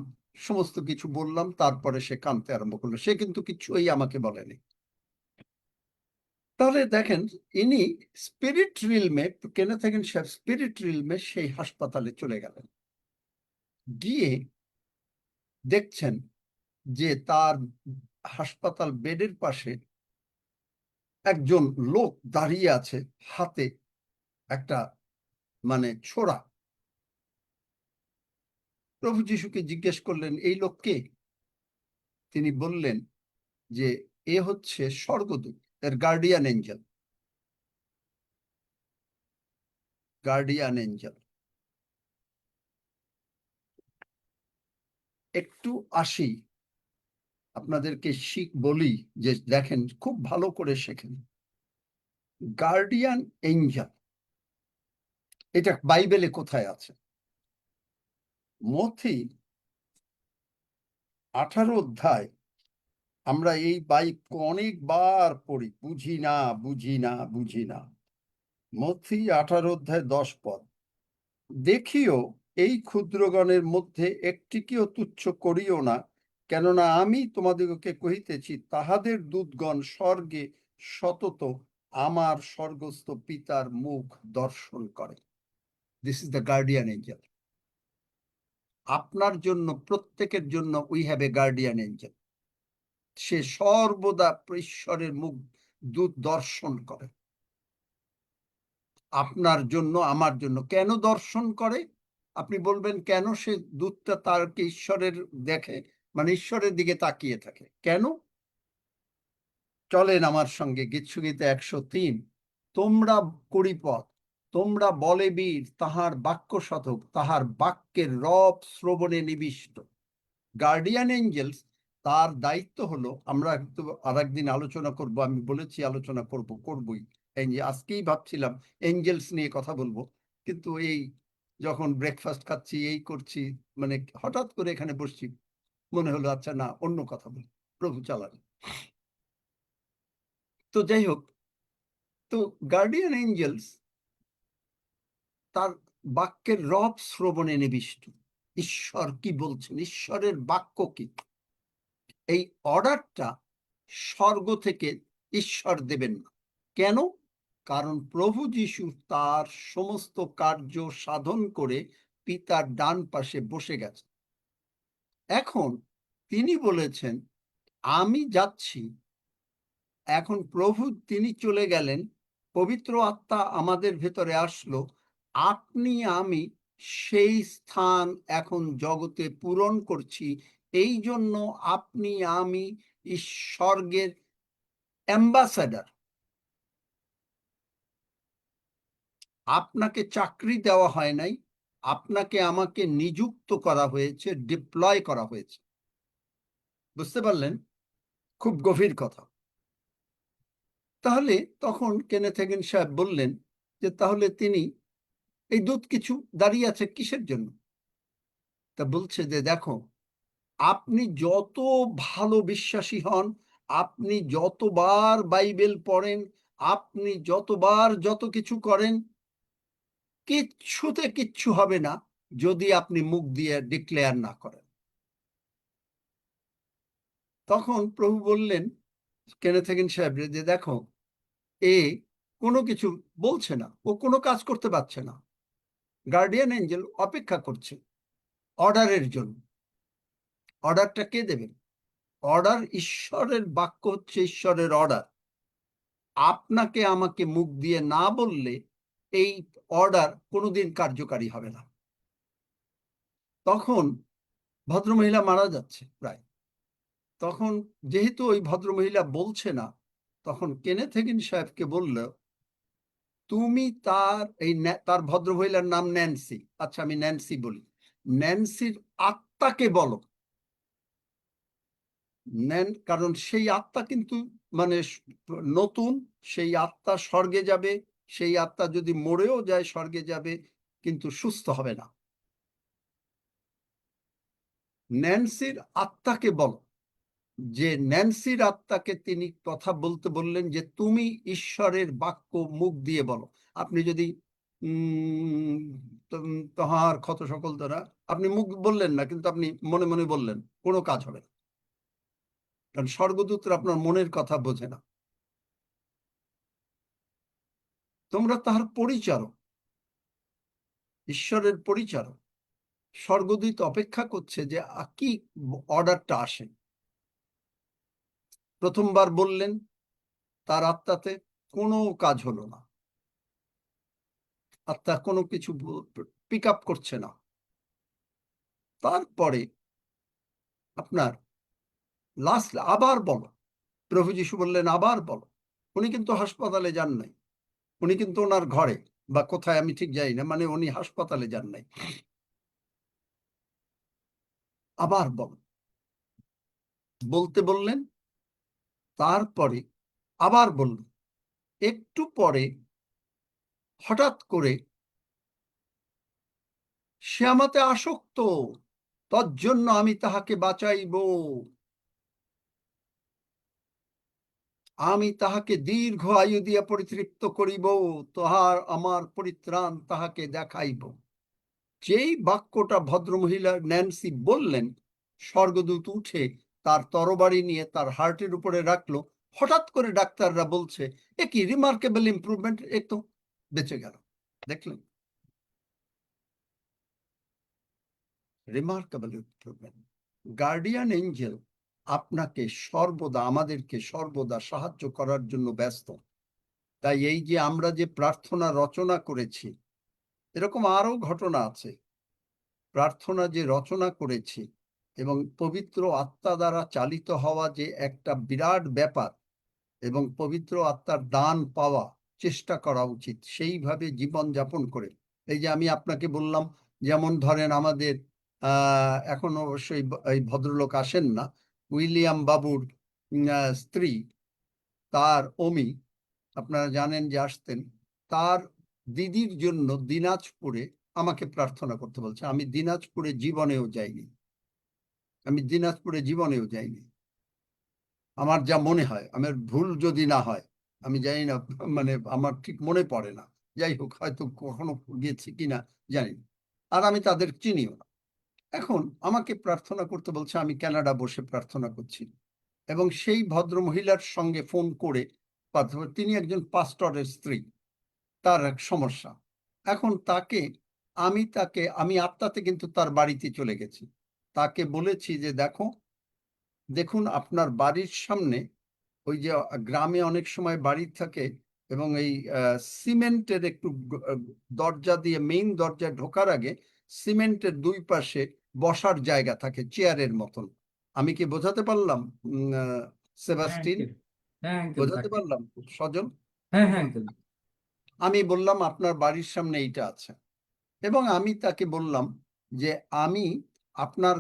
সমস্ত কিছু বললাম, তারপরে সে কাঁদতে আরম্ভ করলো, সে কিন্তু কিছুই আমাকে বলেনি। তাহলে দেখেন, ইনি স্পিরিট রিলমে, কেনেথ হেগিন সাহেব স্পিরিট রিলমে সেই হাসপাতালে চলে গেলেন, গিয়ে দেখছেন যে তার হাসপাতাল বেডের পাশে একজন লোক দাঁড়িয়ে আছে, হাতে একটা ছোরা। প্রভু যিশুকে জিজ্ঞেস করলেন, এই লোককে? তিনি বললেন যে এ হচ্ছে স্বর্গদূত, এর গার্ডিয়ান এঞ্জেল, গার্ডিয়ান এঞ্জেল। একটু আসি, আপনাদেরকে বলি যে দেখেন, খুব ভালো করে শেখেন। গার্ডিয়ান এঞ্জেল এটা বাইবেলে কোথায় আছে? মথি 18 অধ্যায়, আমরা এই বাইক অনেকবার পড়ি, বুঝি না বুঝি না বুঝি না। মথি 18 অধ্যায় 10 পদ, দেখিও এই ক্ষুদ্রগণের মধ্যে একটিকেও তুচ্ছ করিও না, কেননা আমি তোমাদিগকে কহিতেছি, তাহাদের দূতগণ স্বর্গে সতত আমার স্বর্গস্থ পিতার মুখ দর্শন করে। This is the guardian angel. আপনার জন্য, প্রত্যেকের জন্য we have a guardian angel. সে সর্বদা ঈশ্বরের মুখ দূত দর্শন করে আপনার জন্য, আমার জন্য। কেন দর্শন করে? আপনি বলবেন, কেন সে দূতটা তারকে ঈশ্বরের দেখে, ঈশ্বরের দিকে তাকিয়ে থাকে কেন? চলেন আমার সঙ্গে গীতসংহিতা 103, তোমরা 20 পদ, তোমরা বলে বীর, তাহার বাক্য শতক, তাহার বাক্যের রব শ্রবণে নিবিষ্ট। গার্ডিয়ান এঞ্জেলস, তার দায়িত্ব হলো, আমরা আরেকদিন আলোচনা করব, আমি বলেছি আলোচনা করবই। আজকেই ভাবছিলাম এঞ্জেলস নিয়ে কথা বলবো, কিন্তু এই যখন ব্রেকফাস্ট খাচ্ছি, এই করছি, হঠাৎ করে এখানে বসছি, মনে হলো আচ্ছা না, অন্য কথা বলি, প্রভু চালান। তো যাই হোক, তো গার্ডিয়ান এঞ্জেলস তার বাক্যের রব শ্রবণে নিবিষ্ট। ঈশ্বর কি বলছেন, ঈশ্বরের বাক্য কি, এই অর্ডারটা স্বর্গ থেকে ঈশ্বর দেবেন না। কেন? কারণ প্রভু যিশু তার সমস্ত কার্য সাধন করে পিতার ডান পাশে বসে গেছে। এখন তিনি বলেছেন, আমি যাচ্ছি, এখন প্রভু তিনি চলে গেলেন, পবিত্র আত্মা আমাদের ভেতরে আসলো, আপনি আমি সেই স্থান এখন জগতে পূরণ করছি। এই জন্য আপনি আমি স্বর্গের অ্যাম্বাসাডার। আপনাকে চাকরি দেওয়া হয় নাই, আপনাকে আমাকে নিযুক্ত করা হয়েছে, ডিপ্লয় করা হয়েছে। বুঝতে পারলেন? খুব গভীর কথা। তাহলে তখন কেনেথ হেগিন সাহেব বললেন যে তাহলে তিনি, এই দূত কিছু দাঁড়িয়ে আছে কিসের জন্য? তা বলছে যে দেখো, আপনি যত ভালো বিশ্বাসী হন, আপনি যতবার বাইবেল পড়েন, আপনি যতবার যত কিছু করেন, কিচ্ছুতে কিচ্ছু হবে না যদি আপনি মুখ দিয়ে ডিক্লেয়ার না করেন। তখন প্রভু বললেন কেনেথ হেগিন সাহেব যে দেখো, এ কোনো কিছু বলছে না, ও কোনো কাজ করতে পারছে না। গার্ডিয়ান এঞ্জেল অপেক্ষা করছে অর্ডারের জন্য। অর্ডারটা কে দেবেন? অর্ডার, ঈশ্বরের বাক্য হচ্ছে ঈশ্বরের অর্ডার। আপনাকে আমাকে মুখ দিয়ে না বললে এই অর্ডার কোনোদিন কার্যকারী হবে না। তখন ভদ্রমহিলা মারা যাচ্ছে প্রায়। তখন যেহেতু ওই ভদ্রমহিলা বলছে না, তখন কেনেথ হেগিন সাহেবকে বলল, তুমি তার ভদ্রমহিলার নাম ন্যান্সি, আচ্ছা আমি ন্যান্সি বলি, ন্যান্সির আত্মাকে বলো। কারণ সেই আত্মা কিন্তু মানে নতুন, সেই আত্মা স্বর্গে যাবে, সেই আত্মা যদি মরেও যায় স্বর্গে যাবে, কিন্তু সুস্থ হবে না। ন্যান্সির আত্মাকে বলো, যে ন্যান্সির আত্মাকে তিনি কথা বলতে বললেন যে তুমি ঈশ্বরের বাক্য মুখ দিয়ে বলো। আপনি যদি তাহার ক্ষত সকল দ্বারা, আপনি মুখ বললেন না, কিন্তু আপনি মনে মনে বললেন, কোনো কাজ হবে না, কারণ স্বর্গদূতরা আপনার মনের কথা বোঝে না। তোমরা তাহার পরিচারক, ঈশ্বরের পরিচারক। স্বর্গদূত অপেক্ষা করছে যে কি অর্ডারটা আসে। প্রথমবার বললেন, তার আত্মাতে কোনো কাজ হলো না, আত্মা কোনো কিছু পিক আপ করছে না। তারপরে আপনার লাস্ট আবার বলো, প্রভু যীশু বললেন আবার বলো। উনি কিন্তু হাসপাতালে যান নাই, উনি কিন্তু ওনার ঘরে বা কোথায় আমি ঠিক জানি না, মানে উনি হাসপাতালে যান নাই। আবার বলতে বললেন, তারপরে আবার বললেন। একটু পরে হঠাৎ করে, সে আমাতে আসক্ত, তজ্জন্য আমি তাহাকে বাঁচাইব, আমি তাহাকে দীর্ঘ আয়ু দিয়া পরিতৃপ্ত করিব, তাহার আমার পরিত্রাণ তাহাকে দেখাইব। যেই বাক্যটা ভদ্রমহিলা ন্যান্সি বললেন, স্বর্গদূত উঠে তার তরবারি নিয়ে তার হার্টের উপরে রাখলো। হঠাৎ করে ডাক্তাররা বলছে, এ কি রিমার্কেবল ইমপ্রুভমেন্ট, এ তো বেঁচে গেল। দেখলেন, রিমার্কেবল ইমপ্রুভমেন্ট। গার্ডিয়ান এঞ্জেল আপনাকে সর্বদা, আমাদেরকে সর্বদা সাহায্য করার জন্য ব্যস্ত। তাই এই যে আমরা যে প্রার্থনা রচনা করেছি, এরকম আরো ঘটনা আছে। প্রার্থনা যে রচনা করেছি এবং পবিত্র আত্মা দ্বারা চালিত হওয়া যে একটা বিরাট ব্যাপার, এবং পবিত্র আত্মার দান পাওয়া চেষ্টা করা উচিত, সেইভাবে জীবন যাপন করে। এই যে আমি আপনাকে বললাম, যেমন ধরেন আমাদের এখন অবশ্যই এই ভদ্রলোক আসেন না, উইলিয়াম বাবুর স্ত্রী, তার অমি, আপনারা জানেন যে আসতেন, তার দিদির জন্য দিনাজপুরে আমাকে প্রার্থনা করতে বলছে। আমি দিনাজপুরে জীবনেও যাইনি। আমার যা মনে হয়, আমার ভুল যদি না হয়, আমি জানি না, মানে আমার ঠিক মনে পড়ে না, যাই হোক, হয়তো কখনো গেছি কিনা জানি না, আর আমি তাদের চিনিও না। এখন আমাকে প্রার্থনা করতে বলছে, আমি কানাডা বসে প্রার্থনা করছি, এবং সেই ভদ্র মহিলার সঙ্গে ফোন করে, তিনি একজন পাস্টরের স্ত্রী, তার এক সমস্যা। এখন আমি আত্মাতে কিন্তু তার বাড়িতে চলে গেছি, তাকে বলেছি যে দেখুন আপনার বাড়ির সামনে, ওই যে গ্রামে অনেক সময় বাড়ি থাকে এবং এই সিমেন্টের একটু দরজা দিয়ে, মেইন দরজায় ঢোকার আগে সিমেন্টের দুই পাশে বসার জায়গা থাকে, চেয়ারের মতন। আমি কি বোঝাতে পারলাম সেবাস্টিন? হ্যাঁ আঙ্কেল, বোঝাতে পারলাম সজল? হ্যাঁ হ্যাঁ আঙ্কেল। আমি বললাম আপনার বাড়ির সামনে এইটা আছে, এবং আমি তাকে বললাম যে আপনার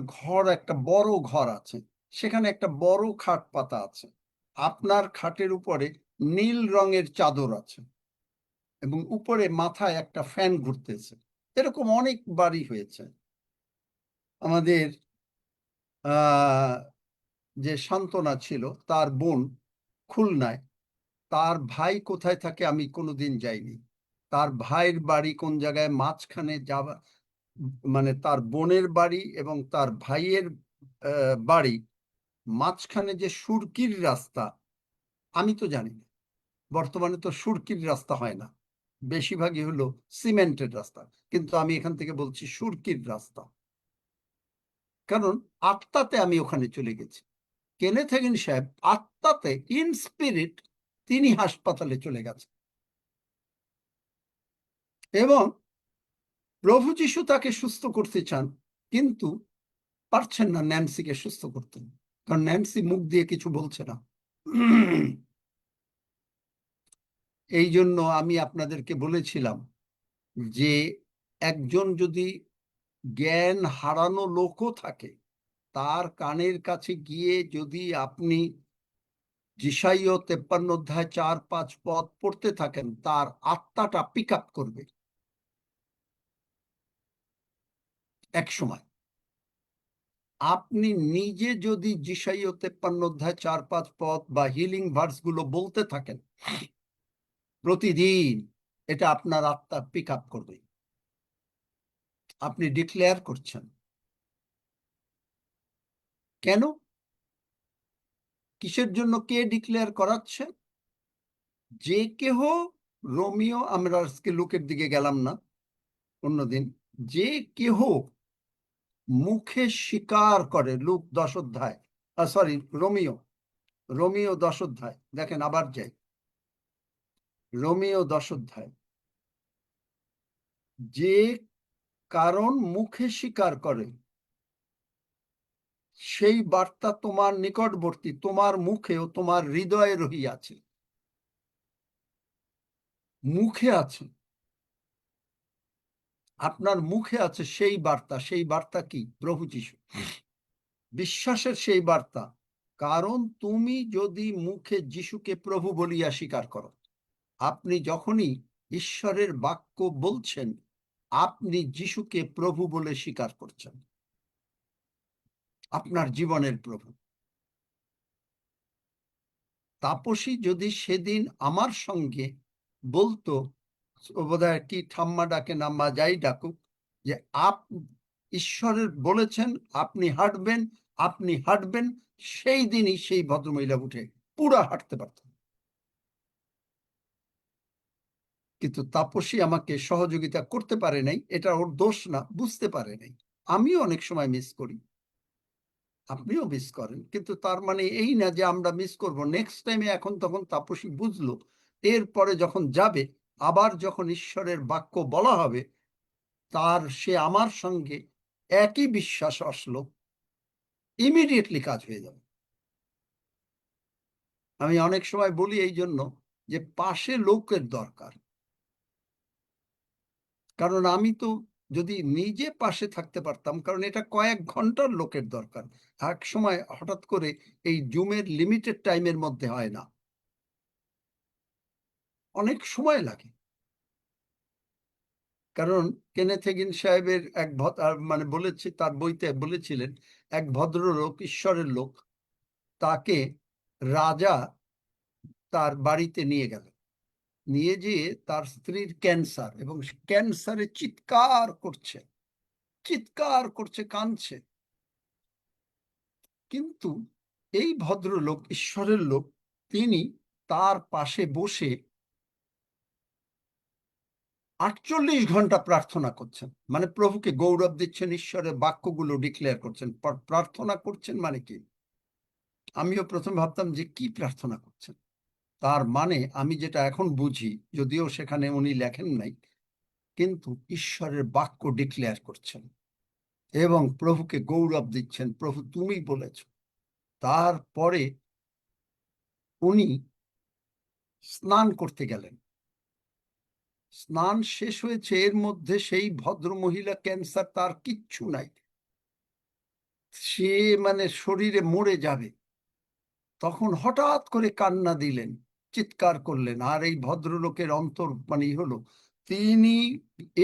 একটা বড় ঘর আছে, সেখানে একটা বড় খাট পাতা আছে, আপনার খাটের উপরে নীল রঙের চাদর আছে, এবং উপরে মাথায় একটা ফ্যান ঘুরতেছে। এরকম অনেক বাড়ি হয়েছে। আমাদের যে সান্ত্বনা ছিল, তার বোন খুলনায়, তার ভাই কোথায় থাকে আমি কোনোদিন যাইনি। তার ভাইয়ের বাড়ি কোন জায়গায় মাঝখানে যাওয়া, মানে তার বোনের বাড়ি এবং তার ভাইয়ের বাড়ি মাঝখানে যে সুরকির রাস্তা, আমি তো জানি না, বর্তমানে তো সুরকির রাস্তা হয় না, বেশিরভাগই হলো সিমেন্টের রাস্তা, কিন্তু আমি এখান থেকে বলছি সুরকির রাস্তা, কারণ আত্মাতে আমি ওখানে চলে গেছি। কেনেথ হেগিন সাহেব আত্মাতে, ইন স্পিরিট, তিনি হাসপাতালে চলে গেছেন এবং প্রভু যিশু তাকে সুস্থ করতে চান, কিন্তু পারছেন না ন্যান্সিকে সুস্থ করতে, কারণ ন্যান্সি মুখ দিয়ে কিছু বলছে না। এই জন্য আমি আপনাদেরকে বলেছিলাম যে একজন যদি জ্ঞান হারানো লোকও থাকে, তার কানের কাছে গিয়ে যদি আপনি যিশাইয় 53 অধ্যায় 4-5 পদ পড়তে থাকেন, তার আত্মাটা পিক আপ করবে এক সময়। আপনি নিজে যদি যিশাইয় 53 অধ্যায় 4-5 পদ বা হিলিং ভার্স গুলো বলতে থাকেন প্রতিদিন, এটা আপনার আত্মা পিক আপ করবে। আপনি ডিক্লেয়ার করছেন। কেন? কিসের জন্য? কে ডিক্লেয়ার করাচ্ছে? যে কেহ রোমিও, আমরা আজকে লুকের দিকে গেলাম না, অন্যদিন, যে কেহ মুখে স্বীকার করে, লুক 10 অধ্যায়, সরি রোমিও 10 অধ্যায়, দেখেন আবার যাই, রোমিও 10 অধ্যায়, যে কারণ মুখে স্বীকার করে সেই বার্তা তোমার নিকটবর্তী, তোমার মুখে ও তোমার হৃদয়ে রহিয়াছে। মুখে আছে, আপনার মুখে আছে সেই বার্তা। সেই বার্তা কি? প্রভু যিশু, বিশ্বাসের সেই বার্তা। কারণ তুমি যদি মুখে যিশুকে প্রভু বলিয়া স্বীকার করো, আপনি যখনই ঈশ্বরের বাক্য বলছেন, আপনি যিশুকে প্রভু বলে স্বীকার করছেন, আপনার জীবনের প্রভু। তাপসী যদি সেদিন আমার সঙ্গে বলতো, বোধহয় কি ঠাম্মা ডাকে না মা যাই ডাকুক, যে ঈশ্বরের বলেছেন আপনি হাঁটবেন, আপনি হাঁটবেন, সেই দিনই সেই ভদ্রমহিলা উঠে পুরা হাঁটতে পারতেন। কিন্তু তাপসী আমাকে সহযোগিতা করতে পারে নাই, এটা ওর দোষ না, বুঝতে পারে নাই। আমিও অনেক সময় মিস করি, আপনিও মিস করেন, কিন্তু তার মানে এই না যে আমরা মিস করব। নেক্সট টাইমে এখন তখন তাপসী বুঝলো, এরপরে যখন যাবে, আবার যখন ঈশ্বরের বাক্য বলা হবে, তার সে আমার সঙ্গে একই বিশ্বাস আসলো, ইমিডিয়েটলি কাজ হয়ে যাবে। আমি অনেক সময় বলি এই জন্য যে পাশে লোকের দরকার, কারণ আমি তো যদি নিজে পাশে থাকতে পারতাম, কারণ এটা কয়েক ঘন্টার লোকের দরকার, এক সময় হঠাৎ করে এই জুমের লিমিটেড টাইমের মধ্যে হয় না, অনেক সময় লাগে। কারণ কেনেথ হেগিন সাহেবের এক মানে বলেছে, তার বইতে বলেছিলেন, এক ভদ্রলোক, ঈশ্বরের লোক, তাকে রাজা তার বাড়িতে নিয়ে গেল, নিয়ে যেয়ে তার স্ত্রীর ক্যান্সার, এবং ক্যান্সারে চিৎকার করছে, কাঁদছে। কিন্তু এই ভদ্রলোক, ঈশ্বরের লোক, তিনি তার পাশে বসে 48 ঘন্টা প্রার্থনা করছেন, মানে প্রভুকে গৌরব দিচ্ছেন, ঈশ্বরের বাক্যগুলো ডিক্লেয়ার করছেন। প্রার্থনা করছেন মানে কি? আমিও প্রথম ভাবতাম যে কি প্রার্থনা করছেন। তার মানে আমি যেটা এখন বুঝি, যদিও সেখানে উনি লেখেন নাই, কিন্তু ঈশ্বরের বাক্য ডিক্লেয়ার করছেন এবং প্রভুকে গৌরব দিচ্ছেন, প্রভু তুমি বলেছ। তারপরে উনি স্নান করতে গেলেন, স্নান শেষ হয়েছে, এর মধ্যে সেই ভদ্র মহিলা ক্যান্সার, তার কিচ্ছু নাই, সে মানে শরীরে মরে যাবে। তখন হঠাৎ করে কান্না দিলেন, চিৎকার করলেন, আর এই ভদ্রলোকের অন্তর মানে হলো, তিনি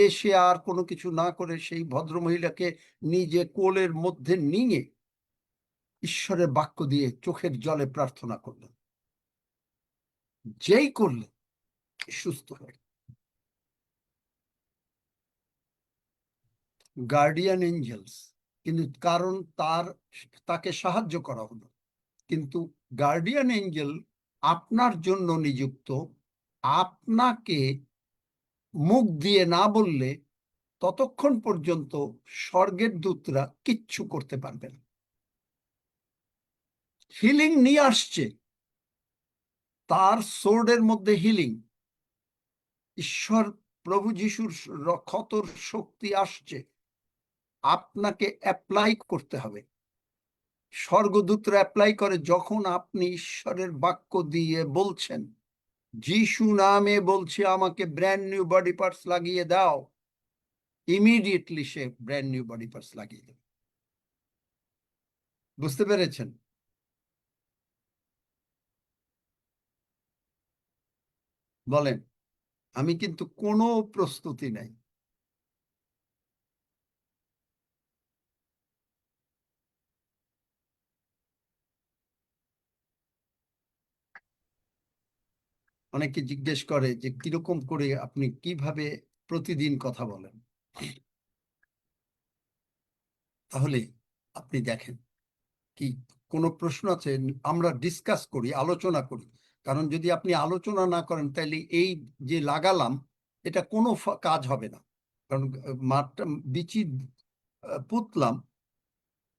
এসে আর কোনো কিছু না করে সেই ভদ্র মহিলাকে নিজে কোলের মধ্যে নিয়ে ঈশ্বরের বাক্য দিয়ে চোখের জলে প্রার্থনা করলেন। যেই করলেন সুস্থ হয়ে। গার্ডিয়ান এঞ্জেলস, কিন্তু কারণ তাকে সাহায্য করা হলো, কিন্তু গার্ডিয়ান এঞ্জেল আপনার জন্য নিযুক্ত। আপনাকে মুখ দিয়ে না বললে ততক্ষণ পর্যন্ত স্বর্গের দূতরা কিচ্ছু করতে পারবে না। হিলিং নিয়ে আসছে, তার সোর্ডের মধ্যে হিলিং, ঈশ্বর প্রভু যিশুর ক্ষতর শক্তি আসছে, আপনাকে অ্যাপ্লাই করতে হবে। স্বর্গদূতরা অ্যাপ্লাই করে যখন আপনি ঈশ্বরের বাক্য দিয়ে বলছেন, যিশু নামে বলছি আমাকে ব্র্যান্ড নিউ বডি পার্টস লাগিয়ে দাও, ইমিডিয়েটলি সে ব্র্যান্ড নিউ বডি পার্টস লাগিয়ে দেবে। বুঝতে পেরেছেন? বলেন, আমি কিন্তু কোনো প্রস্তুতি নাই। অনেকে জিজ্ঞেস করে যে কিরকম করে আপনি কিভাবে প্রতিদিন কথা বলেন। তাহলে আপনি দেখেন কি কোনো প্রশ্ন আছে, আমরা ডিসকাস করি, আলোচনা করি। কারণ যদি আপনি আলোচনা না করেন তাহলে এই যে লাগালাম এটা কোনো কাজ হবে না। কারণ মাঠটা বিচি পুতলাম,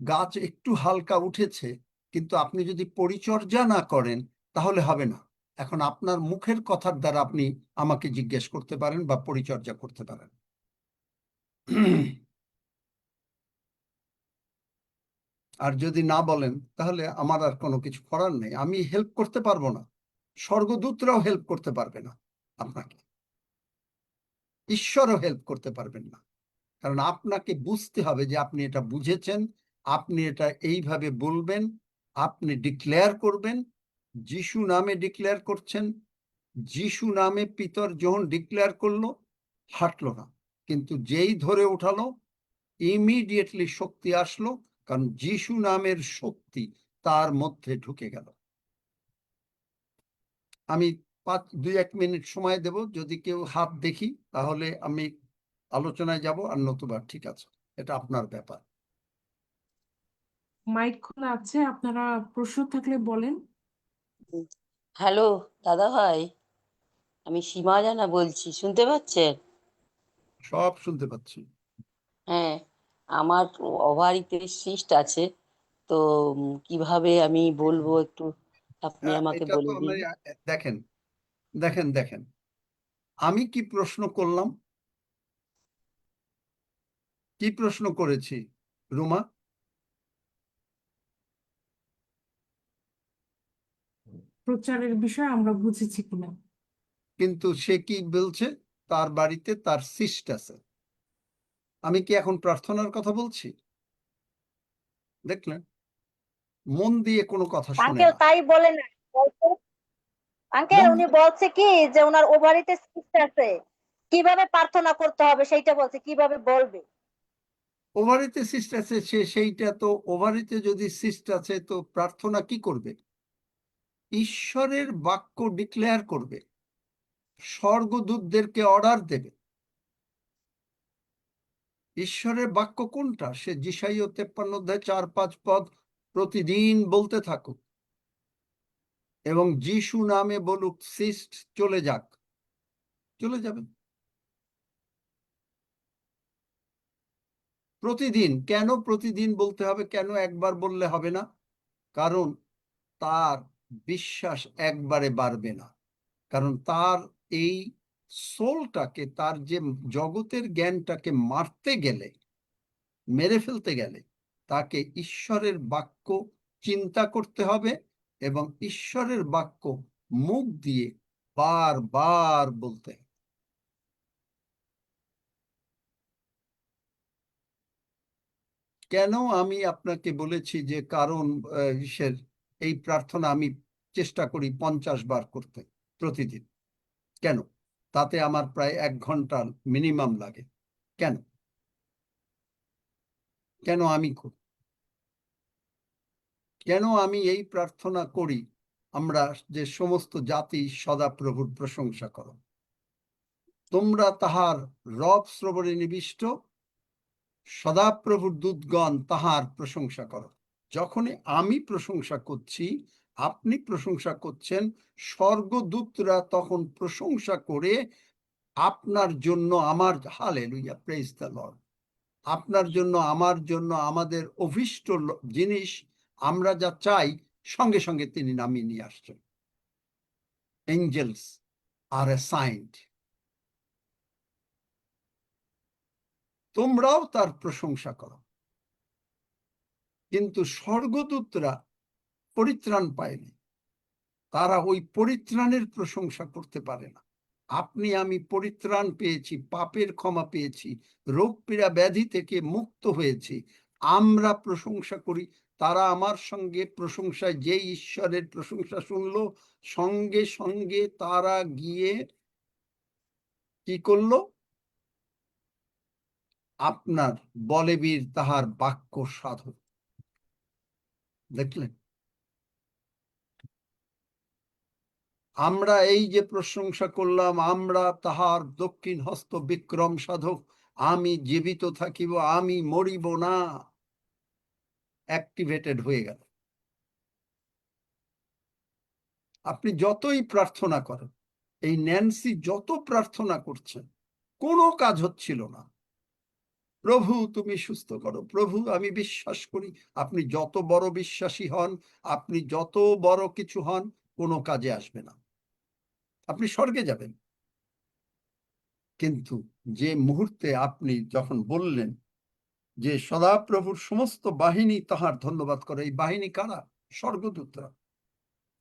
গাছ একটু হালকা উঠেছে, কিন্তু আপনি যদি পরিচর্যা না করেন তাহলে হবে না। এখন আপনার মুখের কথার দ্বারা আপনি আমাকে জিজ্ঞেস করতে পারেন বা পরিচর্যা করতে পারেন। আর যদি না বলেন তাহলে আমার আর কোনো কিছু করার নেই, আমি হেল্প করতে পারবো না, স্বর্গদূতরাও হেল্প করতে পারবে না আপনাকে, ঈশ্বরও হেল্প করতে পারবেন না। কারণ আপনাকে বুঝতে হবে যে আপনি এটা বুঝেছেন, আপনি এটা এইভাবে বলবেন, আপনি ডিক্লেয়ার করবেন, যিশু নামে ডিক্লেয়ার করছেন। যিশু নামে পিতর যখন ডিক্লেয়ার করলো, হাঁটলো না, কিন্তু যেই ধরে উঠালো ইমিডিয়েটলি শক্তি আসলো, কারণ যিশু নামের শক্তি তার মধ্যে ঢুকে গেল। আমি 2-1 মিনিট সময় দেব, যদি কেউ হাত দেখি তাহলে আমি আলোচনায় যাব, আর নতুবা ঠিক আছে, এটা আপনার ব্যাপার। মাইক খোলা আছে, আপনারা প্রশ্ন থাকলে বলেন। হ্যালো দাদা ভাই, আমি সীমা জানা বলছি, শুনতে পাচ্ছেন? সব শুনতে পাচ্ছি। হ্যাঁ, আমার ওভারিতে সিস্ট আছে, তো কিভাবে আমি বলবো একটু আপনি আমাকে এটা তো বলে দিন। দেখেন দেখেন দেখেন, আমি কি প্রশ্ন করলাম, কি প্রশ্ন করেছি রুমা? প্রচারের বিষয় আমরা বুঝেছি কিনা। কিন্তু সে কি বলছে, তার বাড়িতে তার সিস্ট আছে। আমি কি এখন প্রার্থনার কথা বলছি? দেখলেন, মন দিয়ে কোনো কথা শুনে আঙ্কেল না। তাই বলে না, আঙ্কেল মন উনি বলছে কি যে ওনার ওভারিতে সিস্ট আছে, কিভাবে প্রার্থনা করতে হবে সেইটা বলছে, কিভাবে বলবে। ওভারিতে সিস্ট আছে, সেইটা তো ওভারিতে যদি সিস্ট আছে তো প্রার্থনা কি করবে? ঈশ্বরের বাক্য ডিক্লেয়ার করবে, স্বর্গদূতদেরকে অর্ডার দেবে। ঈশ্বরের বাক্য কোনটা? সে যিশাইয় 53 অধ্যায় 4-5 পদ প্রতিদিন বলতে থাকুক এবং যিশু নামে বলুক, সিস্ট চলে যাক, চলে যাবে প্রতিদিন। কেন প্রতিদিন বলতে হবে? কেন একবার বললে হবে না? কারণ তার বিশ্বাস একবারে বাড়বে না, কারণ তার এই সোলটাকে, তার যে জগতের জ্ঞানটাকে মারতে গেলে, মেরে ফেলতে গেলে তাকে ঈশ্বরের বাক্য চিন্তা করতে হবে এবং ঈশ্বরের বাক্য মুখ দিয়ে বারবার বলতে হবে। কেন আমি আপনাকে বলেছি যে কারণ এই প্রার্থনা আমি চেষ্টা করি 50 বার করতে প্রতিদিন। কেন? তাতে আমার প্রায় 1 ঘন্টা মিনিমাম লাগে। কেন কেন আমি করি? কেন আমি এই প্রার্থনা করি? আমরা যে সমস্ত জাতি সদাপ্রভুর প্রশংসা করো, তোমরা তাহার রব শ্রবণে নিবিষ্ট, সদাপ্রভুর দূতগণ তাহার প্রশংসা করো। যখনই আমি প্রশংসা করছি, আপনি প্রশংসা করছেন, স্বর্গদূতরা তখন প্রশংসা করে আপনার জন্য, আমার, হালেলুয়া, প্রেজ দ্য লর্ড, আপনার জন্য, আমার জন্য, আমাদের অভীষ্ট জিনিস আমরা যা চাই সঙ্গে সঙ্গে তিনি নামিয়ে নিয়ে আসছেন। angels are assigned. তোমরাও তার প্রশংসা করো, কিন্তু স্বর্গদূতরা পরিত্রাণ পায়নি, তারা ওই পরিত্রাণের প্রশংসা করতে পারে না। আপনি আমি পরিত্রাণ পেয়েছি, পাপের ক্ষমা পেয়েছি, রোগ পীড়া ব্যাধি থেকে মুক্ত হয়েছি, আমরা প্রশংসা করি। তারা আমার সঙ্গে প্রশংসায়, যে ঈশ্বরের প্রশংসা শুনলো, সঙ্গে সঙ্গে তারা গিয়ে কি করলো? আপনার বলেবীর তাহার বাক্য সাধক। দেখলেন, আমরা এই যে প্রশংসা করলাম, আমরা তাহার দক্ষিণ হস্ত বিক্রম সাধক, আমি জীবিত থাকিব, আমি মরিব না, অ্যাক্টিভেটেড হয়ে গেল। আপনি যতই প্রার্থনা করেন, এই ন্যান্সি যত প্রার্থনা করছেন, কোনো কাজ হচ্ছিল না। প্রভু তুমি সুস্থ করো, প্রভু আমি বিশ্বাস করি। আপনি যত বড় বিশ্বাসী হন, আপনি যত বড় কিছু হন, কোনো কাজে আসবে না, আপনি স্বর্গে যাবেন। কিন্তু যে মুহূর্তে আপনি যখন বললেন যে সদাপ্রভুর সমস্ত বাহিনী তাহার ধন্যবাদ করে, এই বাহিনী কারা? স্বর্গদূতরা।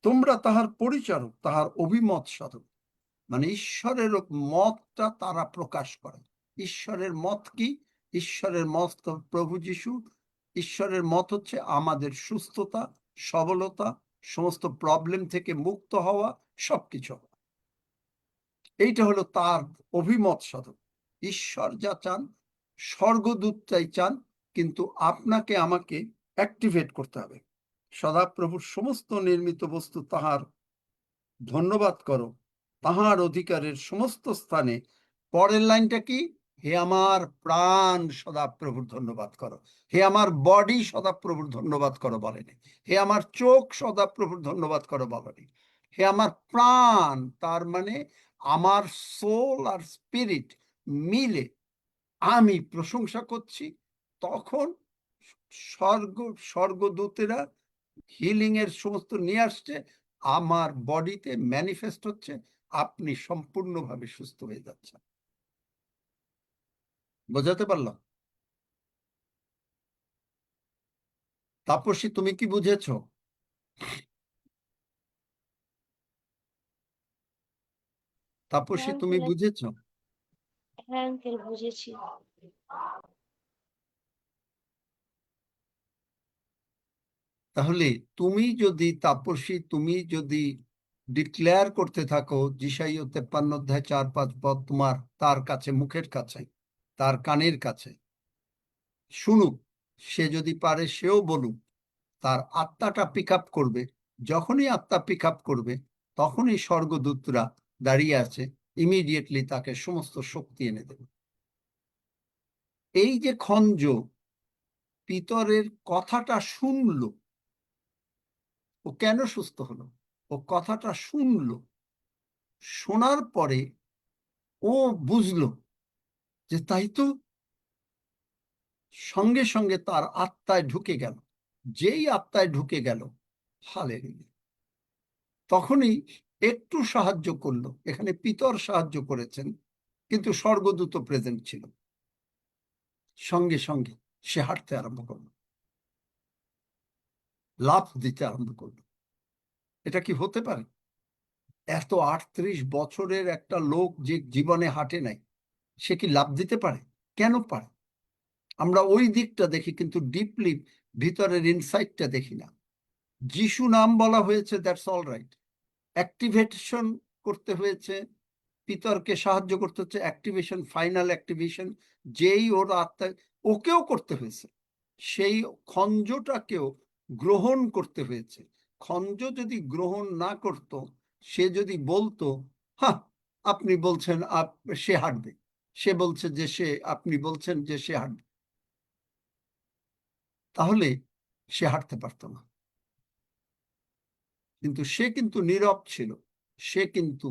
তোমরা তাহার পরিচারক, তাহার অভিমত সাধক, মানে ঈশ্বরের মতটা তারা প্রকাশ করে। ঈশ্বরের মত কি? ঈশ্বরের মত প্রভু যিশু। ঈশ্বরের মত হচ্ছে আমাদের সুস্থতা, সবলতা, সমস্ত প্রবলেম থেকে মুক্ত হওয়া, সবকিছু। এইটা হলো তার অভিমত সাধক। ঈশ্বর যা চান, স্বর্গদূতটাই চান, কিন্তু আপনাকে আমাকে অ্যাক্টিভেট করতে হবে। সদাপ্রভুর সমস্ত নির্মিত বস্তু তাহার ধন্যবাদ করো, তাহার অধিকারের সমস্ত স্থানে। পরের লাইনটা কি? হে আমার প্রাণ সদাপ্রভুর ধন্যবাদ করো, হে আমার বডি সদাপ্রভুর ধন্যবাদ করো বলেনি, হে আমার চোখ সদাপ্রভুর ধন্যবাদ করো বলেনি, হে আমার প্রাণ, তার মানে আমার সোল আর স্পিরিট মিলে আমি প্রশংসা করছি। তখন স্বর্গদূতেরা হিলিং এর সমস্ত নিয়ে আসছে, আমার বডিতে ম্যানিফেস্ট হচ্ছে, আপনি সম্পূর্ণভাবে সুস্থ হয়ে যাচ্ছেন। বোঝাতে পারলাম? তাপসী তুমি কি বুঝেছ? তাপসী হ্যাঁ তুমি আঙ্কেল, বুঝেছ? হ্যাঁ আঙ্কেল বুঝেছি। তাহলে তুমি যদি, তাপসী তুমি যদি ডিক্লেয়ার করতে থাকো যিশাইয় 53 অধ্যায় 4-5 পদ তোমার তার কাছে, মুখের কাছে, তার কানের কাছে শুনুক, সে যদি পারে সেও বলুক, তার আত্মাটা পিক আপ করবে। যখনই আত্মা পিক আপ করবে, তখনই স্বর্গদূতরা দাঁড়িয়ে আছে, ইমিডিয়েটলি তাকে সমস্ত শক্তি এনে দেবে। এই যে খঞ্জ পিতরের কথাটা শুনলো, ও কেন সুস্থ হলো? ও কথাটা শুনলো, শোনার পরে ও বুঝলো যে তাই তো, সঙ্গে সঙ্গে তার আত্মায় ঢুকে গেল। যেই আত্মায় ঢুকে গেল, হালেলুয়া, তখনই একটু সাহায্য করলো। এখানে পিতর সাহায্য করেছেন, কিন্তু স্বর্গদূত প্রেজেন্ট ছিল। সঙ্গে সঙ্গে সে হাঁটতে আরম্ভ করলো, লাফ দিতে আরম্ভ করলো। এটা কি হতে পারে? এত 38 বছরের একটা লোক যে জীবনে হাঁটে নাই, সে কি লাফ দিতে পারে? কেন পারে? আমরা ওই দিকটা দেখি, কিন্তু ডিপলি ভিতরের ইনসাইটটা দেখি না। যিশু নাম বলা হয়েছে, দ্যাটস অল রাইট। অ্যাক্টিভেশন করতে হয়েছে, পিতরকে সাহায্য করতে হচ্ছে, অ্যাক্টিভেশন, ফাইনাল অ্যাক্টিভেশন যেই ওর আত্মা, ওকেও করতে হয়েছে। সেই খঞ্জটাকেও গ্রহণ করতে হয়েছে। খঞ্জ যদি গ্রহণ না করত, সে যদি বলতো, হ্যাঁ আপনি বলছেন সে হাঁটবে, সে বলছে যে সে, আপনি বলছেন যে সে হাঁটবে, তাহলে সে হাঁটতে পারত না। কিন্তু সে কিন্তু নীরব ছিল, সে কিন্তু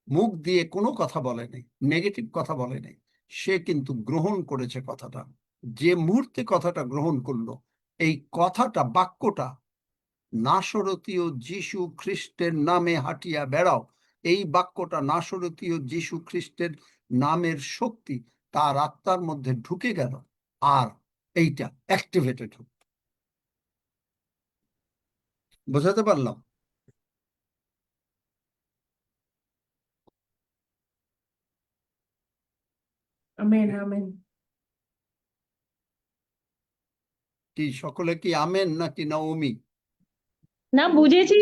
মুখ দিয়ে কোনো কথা বলে নাই, নেগেটিভ কথা বলে নাই, সে কিন্তু গ্রহণ করেছে কথাটা। যে মুহূর্তে কথাটা গ্রহণ করলো, এই কথাটা, বাক্যটা, নাসরতীয় যিশু খ্রিস্টের নামে হাঁটিয়া বেড়াও, এই বাক্যটা নাসরতীয় যীশু খ্রিস্টের নামের শক্তি তার আত্মার মধ্যে ঢুকে গেল, আর এইটা অ্যাক্টিভেটেড হল। বোঝাতে পারলাম? Amen amen. কি সকলে কি আমেন নাকি নাওমি? না, বুঝেছি।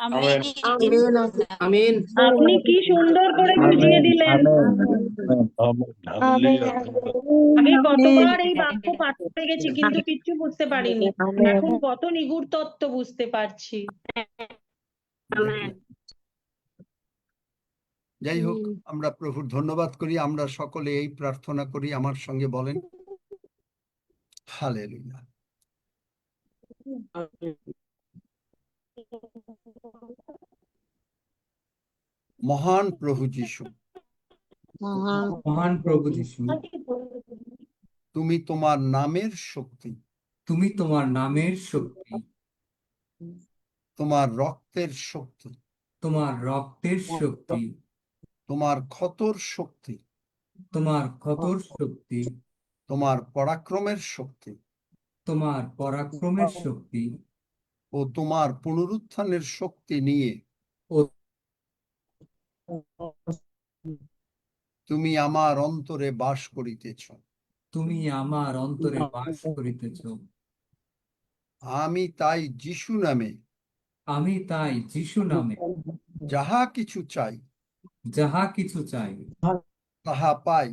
আমেন। আমেন। আপনি কি সুন্দর করে বুঝিয়ে দিলেন। আগে কতবার এই বাক্য পাঠ করে গেছি কিন্তু কিচ্ছু বুঝতে পারিনি, এখন কত নিগুড় তত্ত্ব বুঝতে পারছি। যাই হোক, আমরা প্রভুর ধন্যবাদ করি। আমরা সকলে এই প্রার্থনা করি, আমার সঙ্গে বলেন, হালেলুয়া। মহান প্রভু যিশু, মহান প্রভু যিশু, তুমি তোমার নামের শক্তি, তুমি তোমার নামের শক্তি, তোমার রক্তের শক্তি, তোমার রক্তের শক্তি, তোমার ক্ষতর শক্তি, তোমার ক্ষতর শক্তি, তোমার পরাক্রমের শক্তি তোমার পরাক্রমের শক্তি ও তোমার পুনরুত্থানের শক্তি নিয়ে ও তুমি আমার অন্তরে বাস করিতেছ। তুমি আমার অন্তরে বাস করিতেছ। আমি তাই যিশু নামে আমি তাই যিশু নামে যাহা কিছু চাই যাহা কিছু চাই তাহা পাই,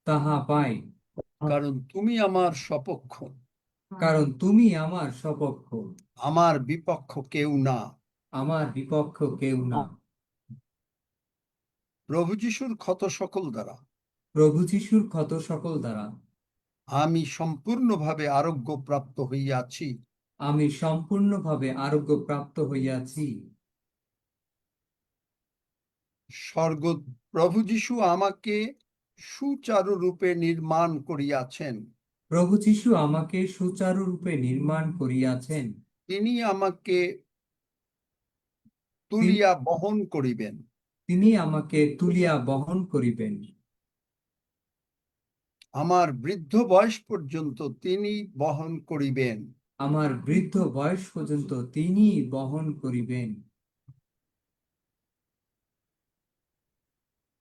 তাহা পাই, কারণ তুমি আমার সপক্ষ, কারণ তুমি আমার সপক্ষ, আমার বিপক্ষ কেউ না। আমার বিপক্ষ কেউ না। প্রভু যিশুর ক্ষত সকল দ্বারা প্রভু যিশুর ক্ষত সকল দ্বারা আমি সম্পূর্ণভাবে আরোগ্য প্রাপ্ত হইয়াছি। আমি সম্পূর্ণভাবে আরোগ্য প্রাপ্ত হইয়াছি। স্বর্গ প্রভু যিশু আমাকে সুচারু রূপে নির্মাণ করিয়াছেন। প্রভু যিশু আমাকে সুচারুরূপে নির্মাণ করিয়াছেন। তিনি আমাকে তুলিয়া বহন করিবেন। তিনি আমাকে তুলিয়া বহন করিবেন। আমার বৃদ্ধ বয়স পর্যন্ত তিনি বহন করিবেন। আমার বৃদ্ধ বয়স পর্যন্ত তিনি বহন করিবেন।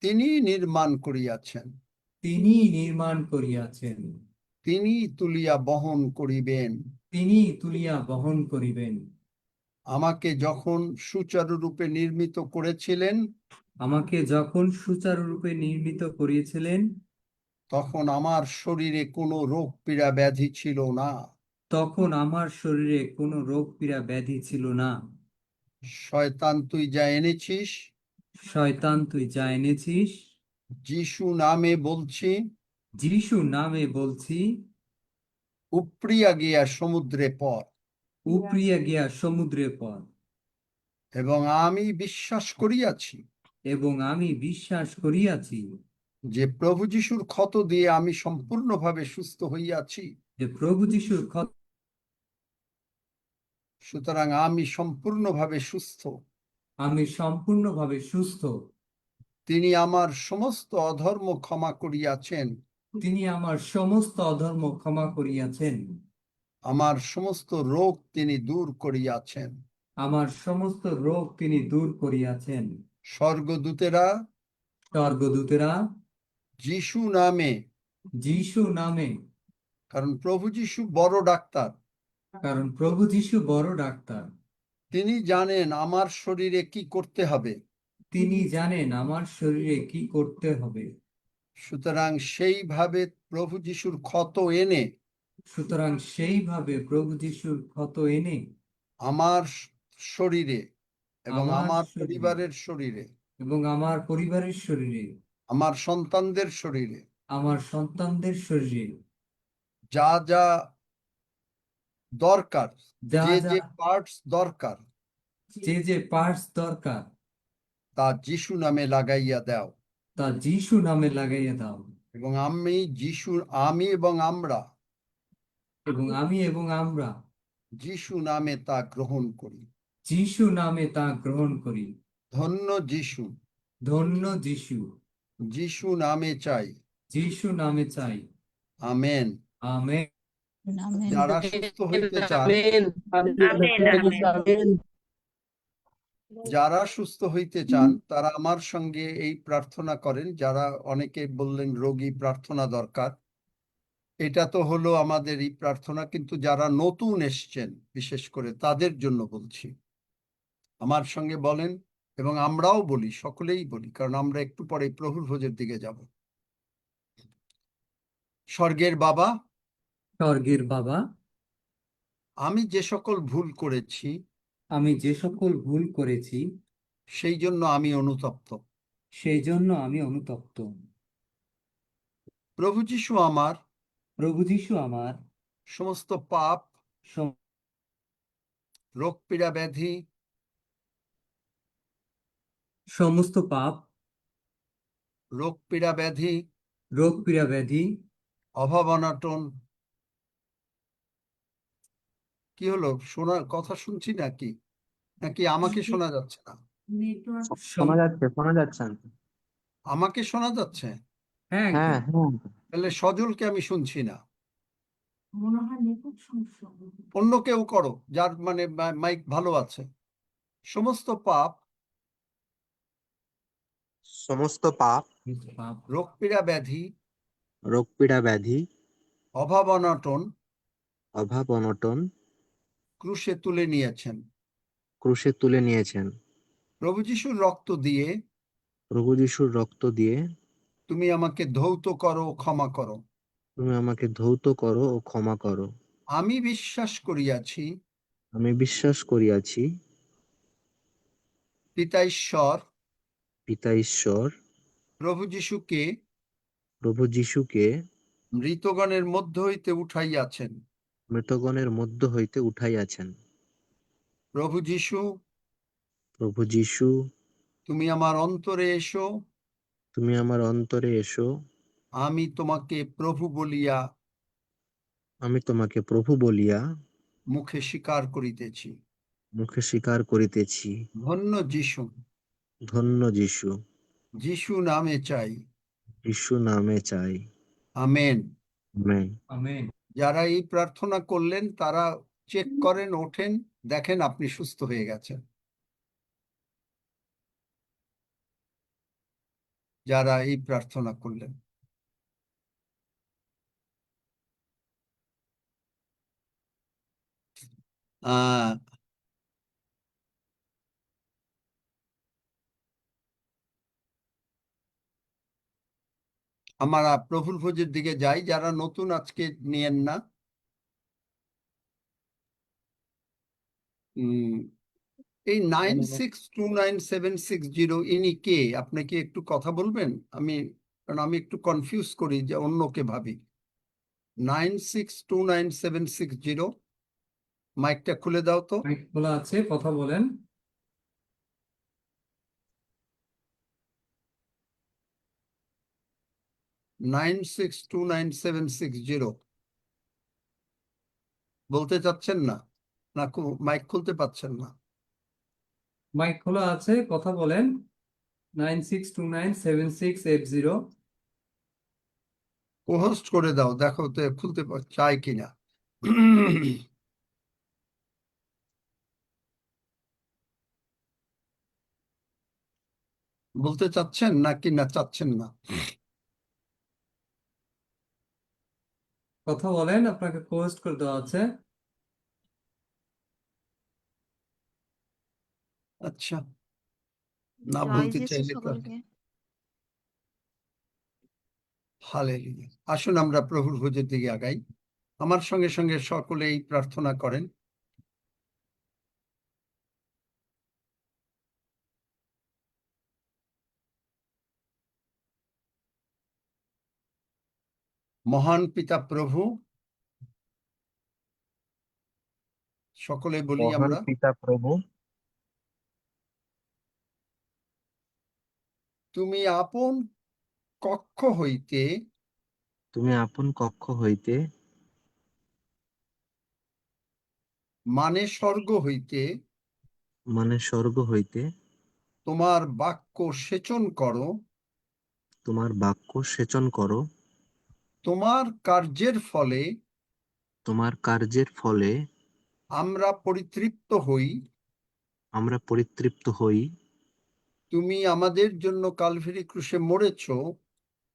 তিনি নির্মাণ করিয়াছেন, তিনি নির্মাণ করিয়াছেন, তিনি তুলিয়া বহন করিবেন। তিনি তুলিয়া বহন করিবেন। আমাকে যখন সুচারু রূপে নির্মিত করেছিলেন, আমাকে যখন সুচারুরূপে নির্মিত করিয়েছিলেন, তখন আমার শরীরে কোনো রোগ পীড়া ব্যাধি ছিল না। তখন আমার শরীরে কোনো রোগ পীড়া ব্যাধি ছিল না। শয়তান তুই যা এনেছিস, শয়তান তুই যা এনেছিস, যিশু নামে বলছি, যিশু নামে বলছি, উপড়িয়া গিয়া সমুদ্রে পর। উপড়িয়া গিয়া সমুদ্রে পর। এবং আমি বিশ্বাস করিয়াছি এবং আমি বিশ্বাস করিয়াছি যে প্রভু যিশুর ক্ষত দিয়ে আমি সম্পূর্ণভাবে সুস্থ হইয়াছি। যে প্রভু যিশুর ক্ষত, সুতরাং আমি সম্পূর্ণভাবে সুস্থ। আমি সম্পূর্ণভাবে সুস্থ। তিনি আমার সমস্ত অধর্ম ক্ষমা করিয়াছেন। তিনি আমার সমস্ত অধর্ম ক্ষমা করিয়াছেন। আমার সমস্ত রোগ তিনি দূর করিয়াছেন। আমার সমস্ত রোগ তিনি দূর করিয়াছেন। স্বর্গদূতেরা স্বর্গদূতেরা যিশু নামে, যিশু নামে, কারণ প্রভু যিশু বড় ডাক্তার, কারণ প্রভু যিশু বড় ডাক্তার, তিনি জানেন আমার শরীরে কি করতে হবে। তিনি জানেন আমার শরীরে কি করতে হবে। সুতরাং সেইভাবে প্রভু যিশুর ক্ষত এনে, সুতরাং সেইভাবে প্রভু যিশুর ক্ষত এনে আমার শরীরে এবং আমার আমার শরীরে পরিবারের শরীরে, এবং আমার পরিবারের শরীরে, আমার সন্তানদের শরীরে আমার সন্তানদের শরীরে যা যা দরকার, যা যে যা যে পার্টস দরকার, যে যে পার্টস দরকার, তা যিশু নামে লাগাইয়া দাও। তা যিশু নামে লাগাইয়া দাও। এবং আমি এবং আমরা এবং আমি এবং আমরা যিশু নামে তা গ্রহণ করি। যিশু নামে তা গ্রহণ করি। ধন্য যিশু, ধন্য যিশু, যিশু নামে চাই, যিশু নামে চাই। আমেন। আমেন। যারা সুস্থ হইতে চান, যারা সুস্থ হইতে চান তারা আমার সঙ্গে এই প্রার্থনা করেন। যারা অনেকে বললেন রোগী প্রার্থনা দরকার, এটা তো হলো আমাদের এই প্রার্থনা, কিন্তু যারা নতুন এসছেন বিশেষ করে তাদের জন্য বলছি। আমার সঙ্গে বলেন, এবং আমরাও বলি, সকলেই বলি, কারণ আমরা একটু পরে প্রভুর ভোজের দিকে যাব। স্বর্গের বাবা, স্বর্গের বাবা, আমি যে সকল ভুল করেছি আমি যে সকল ভুল করেছি সেই জন্য আমি অনুতপ্ত। সেই জন্য আমি অনুতপ্ত। প্রভু যীশু আমার প্রভু যিশু আমার সমস্ত পাপ, সম- রোগ পীড়া ব্যাধি, সমস্ত পাপ, রোগ পীড়া ব্যাধি, রোগ পীড়া ব্যাধি, অভাব অনটন, কি হলো, শোনার কথা শুনছি নাকি নাকি আমাকে শোনা যাচ্ছে না? নেটওয়ার্ক শোনা যাচ্ছে। আমাকে শোনা যাচ্ছে, হ্যাঁ হ্যাঁ তাহলে সজলকে আমি শুনছি না। মনে হয় নেটওয়ার্ক সমস্যা। অন্য কেউ করো, যার মানে মাইক ভালো আছে। সমস্ত পাপ, সমস্ত পাপ, পাপ, রোগ পীড়া ব্যাধি, রোগ পীড়া ব্যাধি, অভাব অনটন অভাব অনটন ক্রুশে তুলে নিয়েছেন। ক্রুশে তুলে নিয়েছেন। প্রভু যিশুর রক্ত দিয়ে প্রভু যিশুর রক্ত দিয়ে তুমি আমাকে ধৌত করো, ক্ষমা করো। তুমি আমাকে ধৌত করো ও ক্ষমা করো। আমি বিশ্বাস করিয়াছি আমি বিশ্বাস করিয়াছি পিতা ঈশ্বর পিতা ঈশ্বর প্রভু যিশুকে প্রভু যিশুকে মৃতগণের মধ্য হইতে উঠাইয়াছেন। মৃতগণের মধ্য হইতে উঠাইয়াছেন। প্রভু যিশু, প্রভু যিশু, তুমি আমার অন্তরে এসো, তুমি আমার অন্তরে এসো। আমি তোমাকে প্রভু বলিয়া আমি তোমাকে প্রভু বলিয়া মুখে স্বীকার করিতেছি। মুখে স্বীকার করিতেছি। ধন্য যিশু, ধন্য যিশু, যিশু নামে চাই, যিশু নামে চাই। আমেন। আমেন। আমেন। যারা এই প্রার্থনা করলেন তারা চেক করেন, ওঠেন, দেখেন আপনি সুস্থ হয়ে গেছেন। যারা এই প্রার্থনা করলেন, আমরা প্রভুর ভোজের দিকে যাই। যারা নতুন আজকে নিয়েন না, এই 962976 ইনি কে? আপনি কি একটু কথা বলবেন? কারণ আমি একটু কনফিউজ করি যে অন্যকে ভাবি। 962976 মাইকটা খুলে দাও তো। মাইক খোলা আছে, কথা বলেন। Nine six two nine seven six zero বলতে চাচ্ছেন না, না মাইক খুলতে পাচ্ছেন না? মাইক খোলা আছে, কথা বলেন। 96297680। হোস্ট করে দাও, দেখো তো খুলতে চায় কিনা। বলতে চাচ্ছেন নাকি না চাচ্ছেন না? কথা বলেন, আপনাকে পোস্ট করে দেওয়া আছে। আচ্ছা, না জয় বলতে যিশু চাইলে তো। সকলকে। হালেলুয়া। আসুন আমরা প্রভুর ভোজের দিকে আগাই। আমার সঙ্গে সঙ্গে সকলেই প্রার্থনা করেন। মহান পিতা প্রভু, সকলে বলি মহান আমরা, পিতা প্রভু, তুমি আপন কক্ষ হইতে তুমি আপন কক্ষ হইতে মানে স্বর্গ হইতে মানে স্বর্গ হইতে তোমার বাক্য সেচন করো, তোমার বাক্য সেচন করো, তোমার কার্যের ফলে তোমার কার্যের ফলে আমরা পরিতৃপ্ত হই। আমরা পরিতৃপ্ত হই। তুমি আমাদের জন্য কালভারি ক্রুশে মরেছ,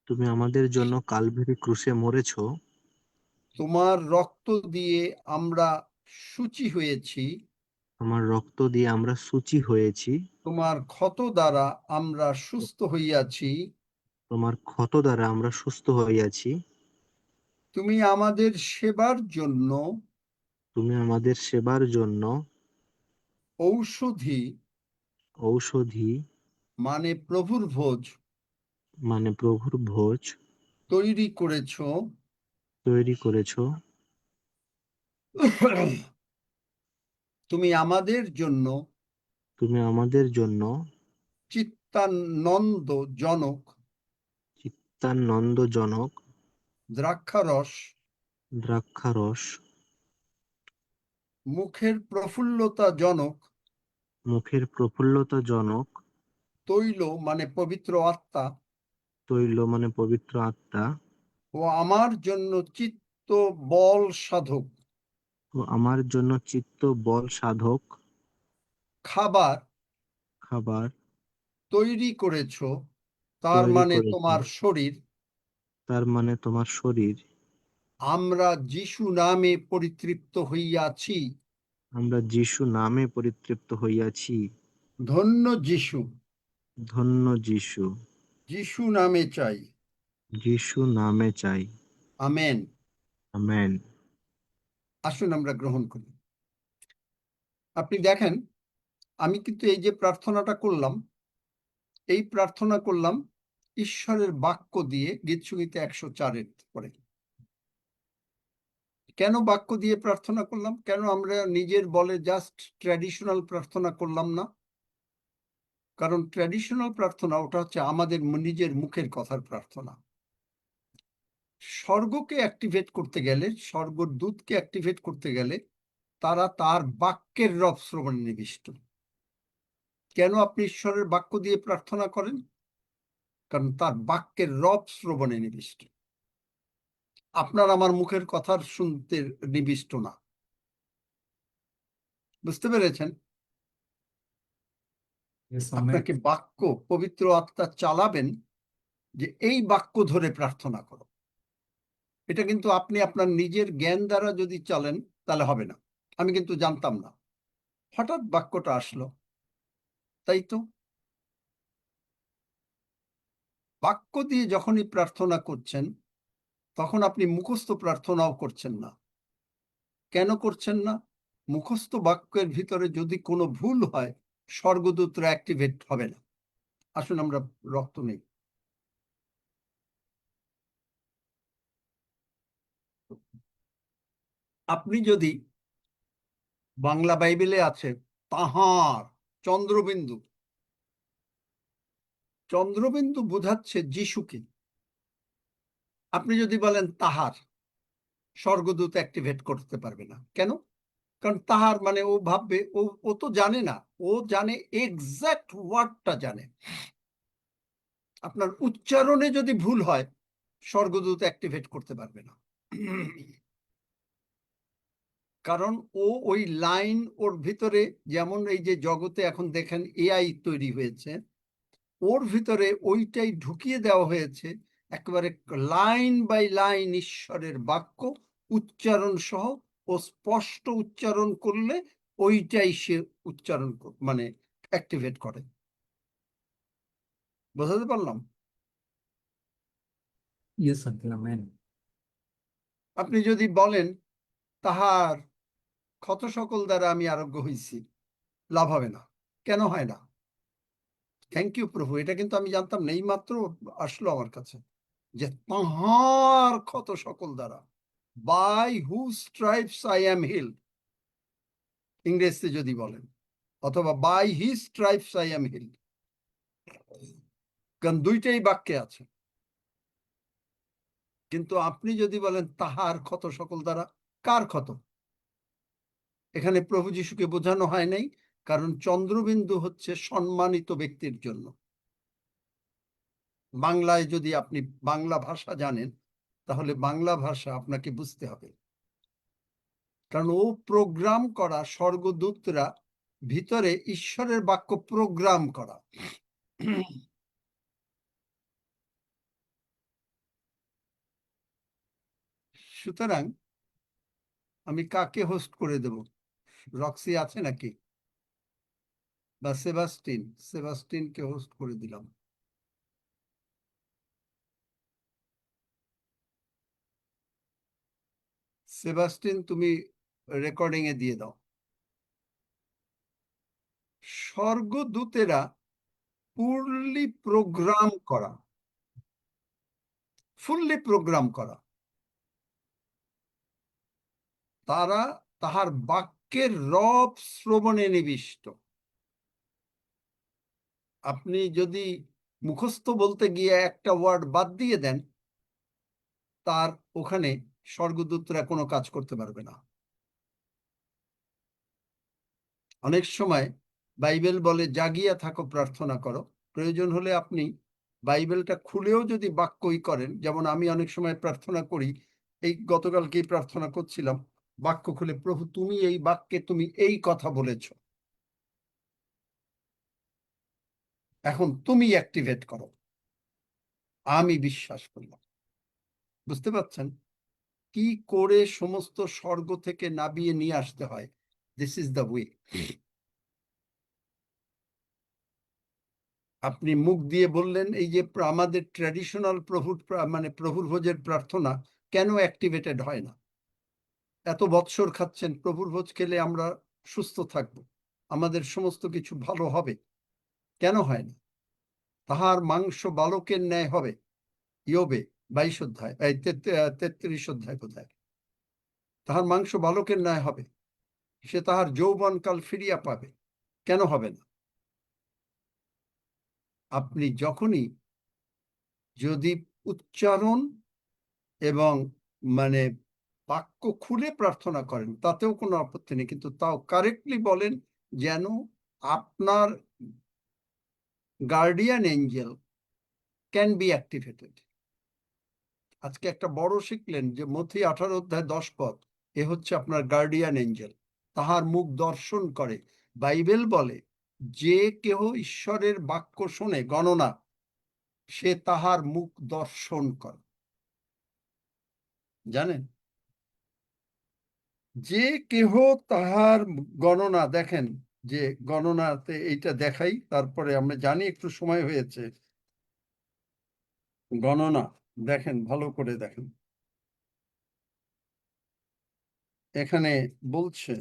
তুমি আমাদের জন্য কালভারি ক্রুশে মরেছ। তোমার রক্ত দিয়ে আমরা শুচি হয়েছি, আমার রক্ত দিয়ে আমরা শুচি হয়েছি। তোমার ক্ষত দ্বারা আমরা সুস্থ হইয়াছি। তোমার ক্ষত দ্বারা আমরা সুস্থ হইয়াছি। তুমি আমাদের সেবার জন্য তুমি আমাদের সেবার জন্য ঔষধি ঔষধি মানে প্রভুর ভোজ মানে প্রভুর ভোজ তৈরি করেছ। তৈরি করেছ। তুমি আমাদের জন্য তুমি আমাদের জন্য চিত্তানন্দজনক চিত্তানন্দজনক দ্রাক্ষারস, দ্রাক্ষারস, মুখের প্রফুল্লতাজনক মুখের প্রফুল্লতাজনক তৈল মানে পবিত্র আত্মা তৈল মানে পবিত্র আত্মা ও আমার জন্য চিত্ত বল সাধক ও আমার জন্য চিত্ত বল সাধক খাবার খাবার তৈরি করেছ, তার তৈরি মানে করেছ। তোমার শরীর। তার মানে তোমার শরীর। আমরা যিশু নামে পরিতৃপ্ত হইয়াছি। আমরা যিশু নামে পরিতৃপ্ত হইয়াছি। ধন্য যিশু, ধন্য যিশু। যিশু নামে চাই। যিশু নামে চাই। আমেন। আমেন। আসুন আমরা গ্রহণ করি। আপনি দেখেন, আমি কিন্তু এই যে প্রার্থনাটা করলাম, এই প্রার্থনা করলাম ঈশ্বরের বাক্য দিয়ে, গীতসংহিতা 104-এর পরে। কেন বাক্য দিয়ে প্রার্থনা করলাম? কেন আমরা নিজের বলে জাস্ট ট্র্যাডিশনাল প্রার্থনা করলাম না? কারণ ট্র্যাডিশনাল প্রার্থনা ওটা হচ্ছে আমাদের নিজের মুখের কথার প্রার্থনা। স্বর্গকে অ্যাক্টিভেট করতে গেলে, স্বর্গদূতকে অ্যাক্টিভেট করতে গেলে তারা তার বাক্যের রব শ্রবণে নিবিষ্ট। কেন আপনি ঈশ্বরের বাক্য দিয়ে প্রার্থনা করেন? কারণ তার বাক্যের রব শ্রবণে নিবিষ্ট। আপনার আমার মুখের কথা শুনতে নিবিষ্ট না। বুঝতে পেরেছেন? আপনাকে বাক্য, পবিত্র আত্মা চালাবেন যে এই বাক্য ধরে প্রার্থনা করো। এটা কিন্তু আপনি আপনার নিজের জ্ঞান দ্বারা যদি চলেন তাহলে হবে না। আমি কিন্তু জানতাম না, হঠাৎ বাক্যটা আসলো, তাই তো। বাক্য দিয়ে যখনই প্রার্থনা করছেন তখন আপনি মুখস্থ প্রার্থনাও করছেন না। কেন করছেন না? মুখস্থ বাক্যের ভিতরে যদি কোনো ভুল হয়, স্বর্গদূতরা অ্যাক্টিভেট হবে না। আসুন আমরা রক্ত নেই। আপনি যদি বাংলা বাইবেলে আছে তাহার, চন্দ্রবিন্দু, চন্দ্রবিন্দু বোঝাচ্ছে যিশুকে। আপনি যদি বলেন তাহার, স্বর্গদূত অ্যাক্টিভেট করতে পারবে না। কেন? কারণ তাহার মানে ও ভাববে, ও তো জানে না, ও জানে এক্সাক্ট ওয়ার্ডটা জানে। আপনার উচ্চারণে যদি ভুল হয়, স্বর্গদূত অ্যাক্টিভেট করতে পারবে না। কারণ ও ওই লাইন ওর ভিতরে, যেমন এই যে জগতে এখন দেখেন এআই তৈরি হয়েছে, ওর ভিতরে ওইটাই ঢুকিয়ে দেওয়া হয়েছে, একেবারে লাইন বাই লাইন ঈশ্বরের বাক্য উচ্চারণ সহ। ও স্পষ্ট উচ্চারণ করলে ওইটাই সে উচ্চারণ মানে অ্যাক্টিভেট করে। বোঝাতে পারলাম? Yes uncle, amen. আপনি যদি বলেন তাহার ক্ষত সকল দ্বারা আমি আরোগ্য হয়েছি, লাভ হবে না। কেন হয় না? থ্যাংক ইউ প্রভু, এটা কিন্তু আমি জানতাম না, এই মাত্র আসলো আমার কাছে যে তাহার ক্ষত সকল দ্বারা, by who stripes I am healed, ইংরেজিতে যদি বলেন, অথবা by he stripes I am healed, কারণ দুইটাই বাক্যে আছে। কিন্তু আপনি যদি বলেন তাহার ক্ষত সকল দ্বারা, কার ক্ষত? এখানে প্রভু যিশুকে বোঝানো হয় নাই কারণ চন্দ্রবিন্দু হচ্ছে সম্মানিত ব্যক্তির জন্য। বাংলায় যদি আপনি বাংলা ভাষা জানেন তাহলে বাংলা ভাষা আপনাকে বুঝতে হবে, কারণ ও প্রোগ্রাম করা স্বর্গদূতরা ভিতরে ঈশ্বরের বাক্য প্রোগ্রাম করা। সুতরাং আমি কাকে হোস্ট করে দেব? রক্সি আছে নাকি, বা সেবাস্টিন? সেবাস্টিনকে হোস্ট করে দিলাম। সেবাস্টিন তুমি রেকর্ডিং এ দিয়ে দাও। স্বর্গদূতেরা ফুললি প্রোগ্রাম করা, ফুললি প্রোগ্রাম করা। তারা তাহার বাক্যের রব শ্রবণে নিবিষ্ট। আপনি যদি মুখস্থ বলতে গিয়ে একটা ওয়ার্ড বাদ দিয়ে দেন, তার ওখানে স্বর্গদূতরা কোনো কাজ করতে পারবে না। অনেক সময় বাইবেল বলে জাগিয়া থাকো, প্রার্থনা করো। প্রয়োজন হলে আপনি বাইবেলটা খুলেও যদি বাক্যই করেন, যেমন আমি অনেক সময় প্রার্থনা করি, এই গতকালকেই প্রার্থনা করছিলাম, বাক্য খুলে, প্রভু তুমি এই বাক্যে তুমি এই কথা বলেছ, এখন তুমি অ্যাক্টিভেট করো, আমি বিশ্বাস করলাম। বুঝতে পারছেন কি করে সমস্ত স্বর্গ থেকে নাবিয়ে নিয়ে আসতে হয়? This is the way. আপনি মুখ দিয়ে বললেন, এই যে আমাদের ট্র্যাডিশনাল প্রভুর ভোজের প্রার্থনা কেন অ্যাক্টিভেটেড হয় না? এত বৎসর খাচ্ছেন, প্রভুর ভোজ খেলে আমরা সুস্থ থাকব, আমাদের সমস্ত কিছু ভালো হবে, কেন হয় না? তাহার মাংস বালকের ন্যায় হবে, ইয়োবে 22 অধ্যায়, 33 অধ্যায় বোধহয়। তাহার মাংস বালকের ন্যায় হবে, সে তাহার যৌবনকাল ফিরিয়া পাবে, কেন হবে না? আপনি যখনই যদি উচ্চারণ এবং বাক্য খুলে প্রার্থনা করেন তাতেও কোনো আপত্তি নেই, কিন্তু তাও কারেক্টলি বলেন, যেন আপনার guardian Angel can be activated. আজকে একটা বড় শিখলেন যে মথি 18 অধ্যায় 10 পদ, এ হচ্ছে আপনার গার্ডিয়ান এঞ্জেল, তাহার মুখ দর্শন করে। বাইবেল বলে যে কেহ ঈশ্বরের বাক্য শোনে, গণনা, সে তাহার মুখ দর্শন করে। জানেন, যে কেহ তাহার গণনা, দেখেন যে গণনাতে এইটা দেখাই, তারপরে আমরা জানি একটু সময় হয়েছে। গণনা দেখেন, ভালো করে দেখেন, এখানে বলছে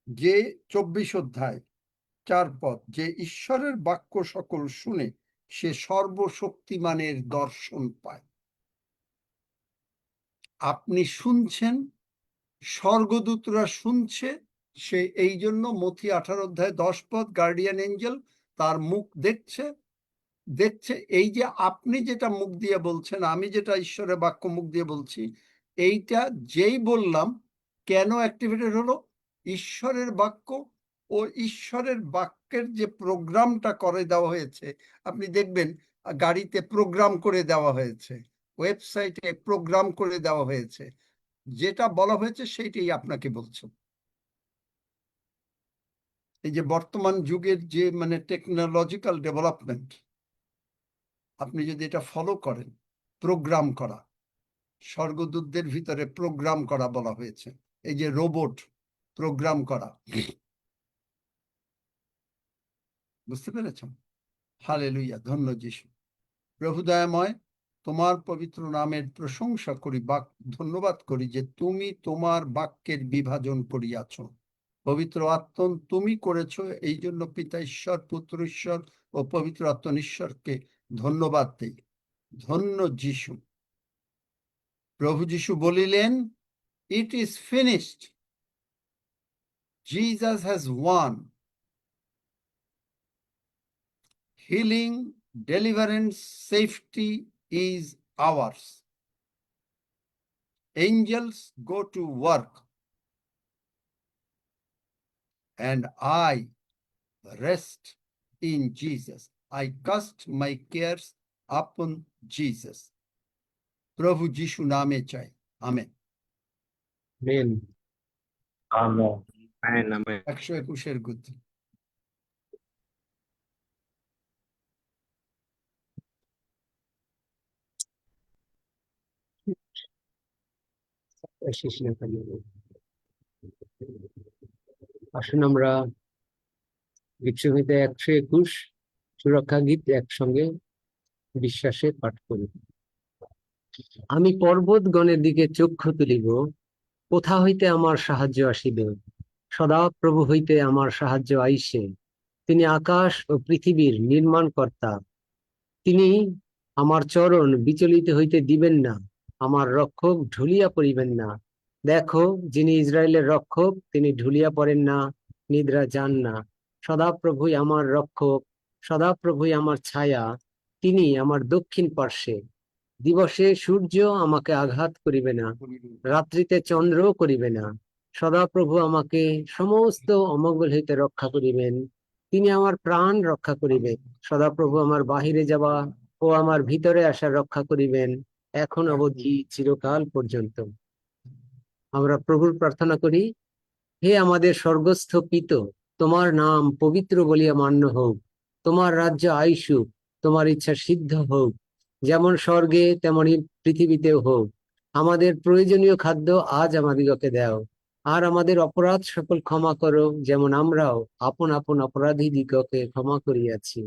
যে 24 অধ্যায় 4 পদ, যে ঈশ্বরের বাক্য সকল শুনে সে সর্বশক্তিমানের দর্শন পায়। আপনি শুনছেন, স্বর্গদূতরা শুনছে, সে এই জন্য মথি 18 অধ্যায় 10 পদ, গার্ডিয়ান এঞ্জেল তার মুখ দেখছে। এই যে আপনি যেটা মুখ দিয়ে বলছেন, আমি যেটা ঈশ্বরের বাক্য মুখ দিয়ে বলছি, এইটা যেই বললাম, কেন অ্যাক্টিভেটেড হলো? ঈশ্বরের বাক্য ও ঈশ্বরের বাক্যের যে প্রোগ্রামটা করে দেওয়া হয়েছে, আপনি দেখবেন গাড়িতে প্রোগ্রাম করে দেওয়া হয়েছে, ওয়েবসাইটে প্রোগ্রাম করে দেওয়া হয়েছে, যেটা বলা হয়েছে সেইটাই আপনাকে বলছে। এই যে বর্তমান যুগের যে টেকনোলজিক্যাল ডেভেলপমেন্ট, আপনি যদি এটা ফলো করেন, প্রোগ্রাম করা, স্বর্গদূতদের ভিতরে প্রোগ্রাম করা বলা হয়েছে, এই যে রোবট প্রোগ্রাম করা। বুঝতে পেরেছেন? হালেলুয়া, ধন্য যিশু। প্রভু দয়াময়, তোমার পবিত্র নামের প্রশংসা করি, ধন্যবাদ করি যে তুমি তোমার বাক্যের বিভাজন করিয়াছ। পবিত্র আত্ম তুমি করেছ, এই জন্য পিতা ঈশ্বর, পুত্র ঈশ্বর ও পবিত্র আত্ম ঈশ্বরকে ধন্যবাদ দেই। ধন্য যিশু। প্রভু যিশু বলিলেন, it is finished. Jesus has won. Healing, deliverance, safety is ours. angels go to work, and I rest in Jesus. I cast my cares upon Jesus. প্রভু যিশু নামে চাই, amen. Amen. Amen. Amen, amen. 121 গুণ। আসুন আমরা গীতসংহিতা 121 সুরক্ষা গীত একসঙ্গে বিশ্বাসে পাঠ করি। আমি পর্বতগণের দিকে চক্ষু তুলিব, কোথা হইতে আমার সাহায্য আসিবে? সদা প্রভু হইতে আমার সাহায্য আইসে। তিনি আকাশ ও পৃথিবীর নির্মাণকর্তা। তিনি আমার চরণ বিচলিত হইতে দিবেন না, আমার রক্ষক ঢুলিয়া পড়িবেন না। দেখো, যিনি ইসরায়েলের রক্ষক, তিনি ঢুলিয়া পড়েন না, নিদ্রা যান না। সদাপ্রভুই আমার রক্ষক, সদাপ্রভুই আমার ছায়া, তিনি আমার দক্ষিণ পার্শ্বে। দিবসে সূর্য আমাকে আঘাত করিবে না, রাত্রিতে চন্দ্র করিবে না। সদাপ্রভু আমাকে সমস্ত অমঙ্গল হইতে রক্ষা করিবেন, তিনি আমার প্রাণ রক্ষা করিবেন। সদাপ্রভু আমার বাহিরে যাওয়া ও আমার ভিতরে আসা রক্ষা করিবেন, এখন অবধি চিরকাল পর্যন্ত। আমরা প্রভুর প্রার্থনা করি। হে আমাদের স্বর্গস্থ পিত, তোমার নাম পবিত্র বলিয়া মান্য হোক, তোমার রাজ্য আইসুক, তোমার ইচ্ছা সিদ্ধ হোক, যেমন স্বর্গে তেমনি পৃথিবীতেও হোক। আমাদের প্রয়োজনীয় খাদ্য আজ আমাদিগকে দাও, আর আমাদের অপরাধ সকল ক্ষমা করো, যেমন আমরাও আপন আপন অপরাধীদিগকে ক্ষমা করিয়াছি।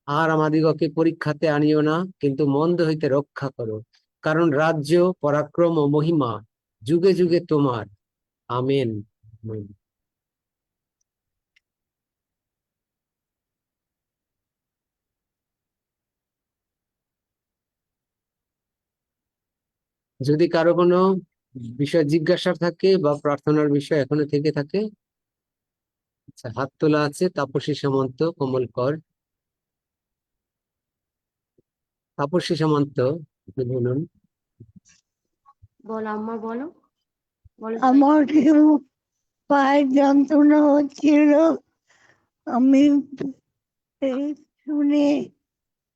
আর আমাদিগকে পরীক্ষাতে আনিও না, কিন্তু মন্দ হইতে রক্ষা করো, কারণ রাজ্য, পরাক্রম ও মহিমা যুগে যুগে তোমার। আমেন। আমেন। যদি কারো কোনো বিষয় জিজ্ঞাসা থাকে বা প্রার্থনার বিষয় এখনো থেকে থাকে, আচ্ছা, হাত তোলা আছে। তাপসী সামন্ত, কমল কর। তাপসী সামন্ত, আপনি বলুন। বলো আম্মা, বলো বলো। আমার পায়ের যন্ত্রণা হচ্ছিল, আমি শুনে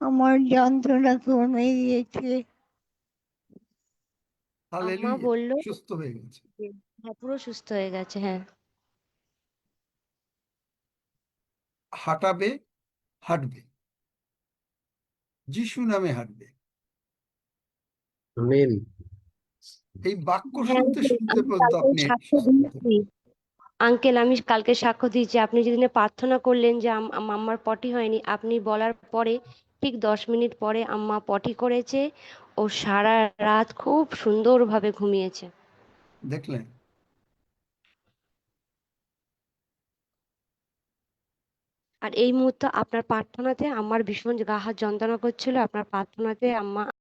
আমার যন্ত্রণা কমে গিয়েছে। আম্মা হালেলুয়া, বললো সুস্থ হয়ে গেছে। যে হ্যাঁ, পুরো সুস্থ হয়ে গেছে। হ্যাঁ, হাঁটাবে, হাঁটবে, যিশু নামে হাঁটবে। আমেন। এই বাক্য হ্যাঁ শুনতে uncle, শুনতে আমি পর্যন্ত কালকে আপনি সাক্ষ্য সুস্থ হতে দিয়েছি। আঙ্কেল, আমি কালকে সাক্ষ্য দিয়েছি। আপনি যেদিনে প্রার্থনা করলেন যে আম্মার পটি হয়নি, আপনি বলার পরে ঠিক 10 মিনিট পরে আম্মা পটি করেছে ও সারা রাত খুব সুন্দরভাবে ঘুমিয়েছে। দেখলেন? আর এই মুহূর্তে আপনার প্রার্থনাতে আমার ভীষণ গা হাত যন্ত্রণা করছিল, আপনার প্রার্থনাতে আম্মা